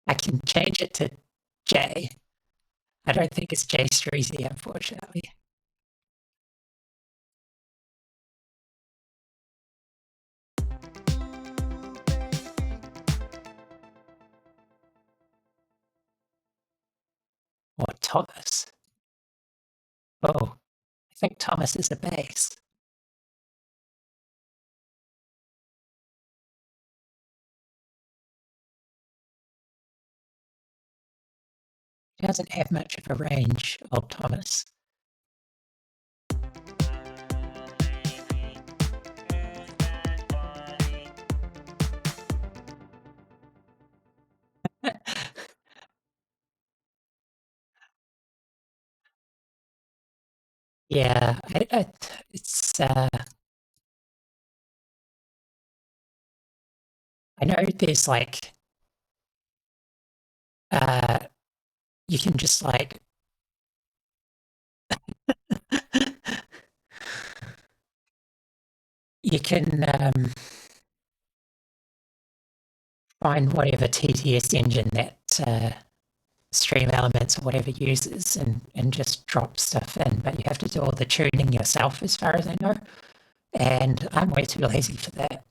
I can change it to J. I don't think it's J Streezy, unfortunately. Or Thomas. Oh, I think Thomas is a bass. He doesn't have much of a range, old Thomas. Yeah, it's I know there's like you can just like you can find whatever TTS engine that Stream Elements or whatever uses and just drop stuff in, but you have to do all the tuning yourself as far as I know. And I'm way too lazy for that.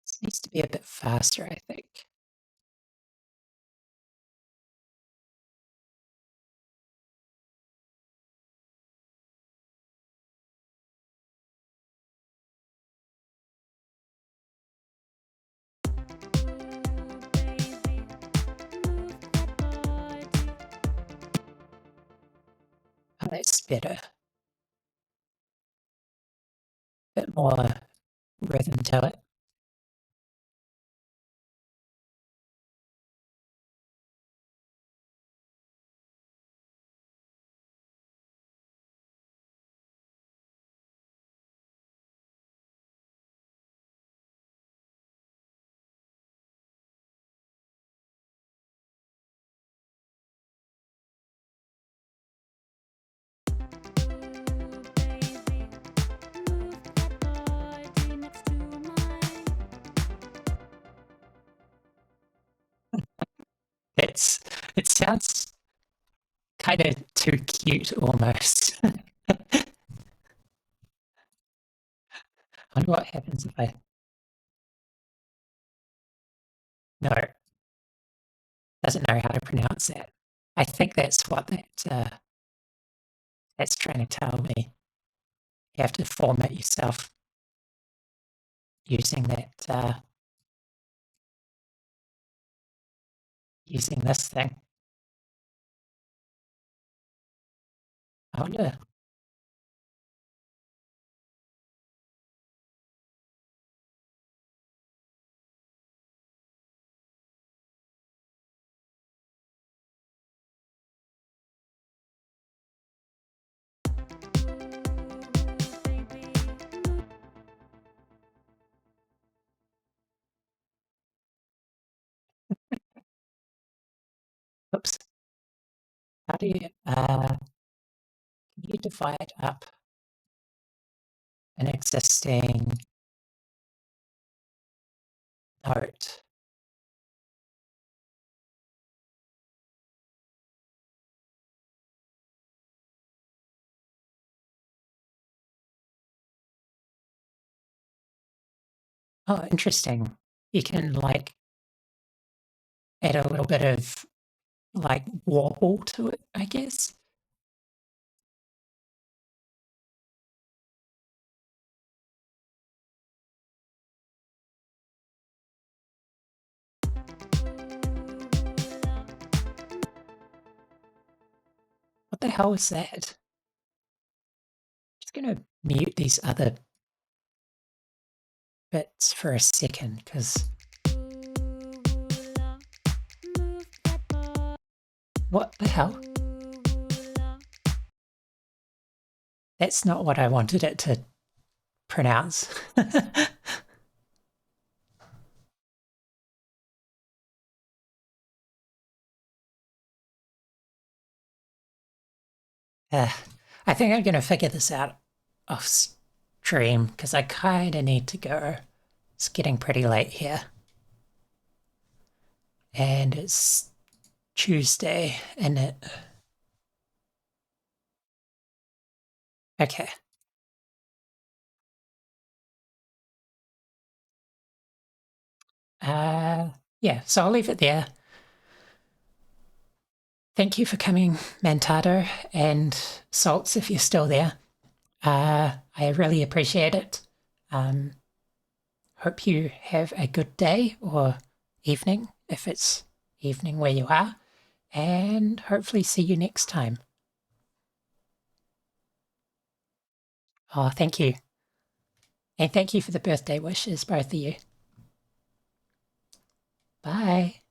This needs to be a bit faster, I think. Oh, that's better. Bit more rhythm to it. It sounds kind of too cute almost. I wonder what happens if I... No, doesn't know how to pronounce that. I think that's what that's trying to tell me. You have to format yourself using that, using this thing. I wonder. Oops. How do you, can you divide up an existing note? Oh, interesting. You can like add a little bit of like warble to it, I guess. What the hell is that? Just gonna mute these other bits for a second, because what the hell? That's not what I wanted it to pronounce. I think I'm gonna figure this out off stream because I kind of need to go. It's getting pretty late here. And it's Tuesday, isn't it? Okay. Yeah, so I'll leave it there. Thank you for coming, Mantado, and Salts, if you're still there. I really appreciate it. Hope you have a good day or evening, if it's evening where you are, and hopefully see you next time. Oh, thank you. And thank you for the birthday wishes, both of you. Bye.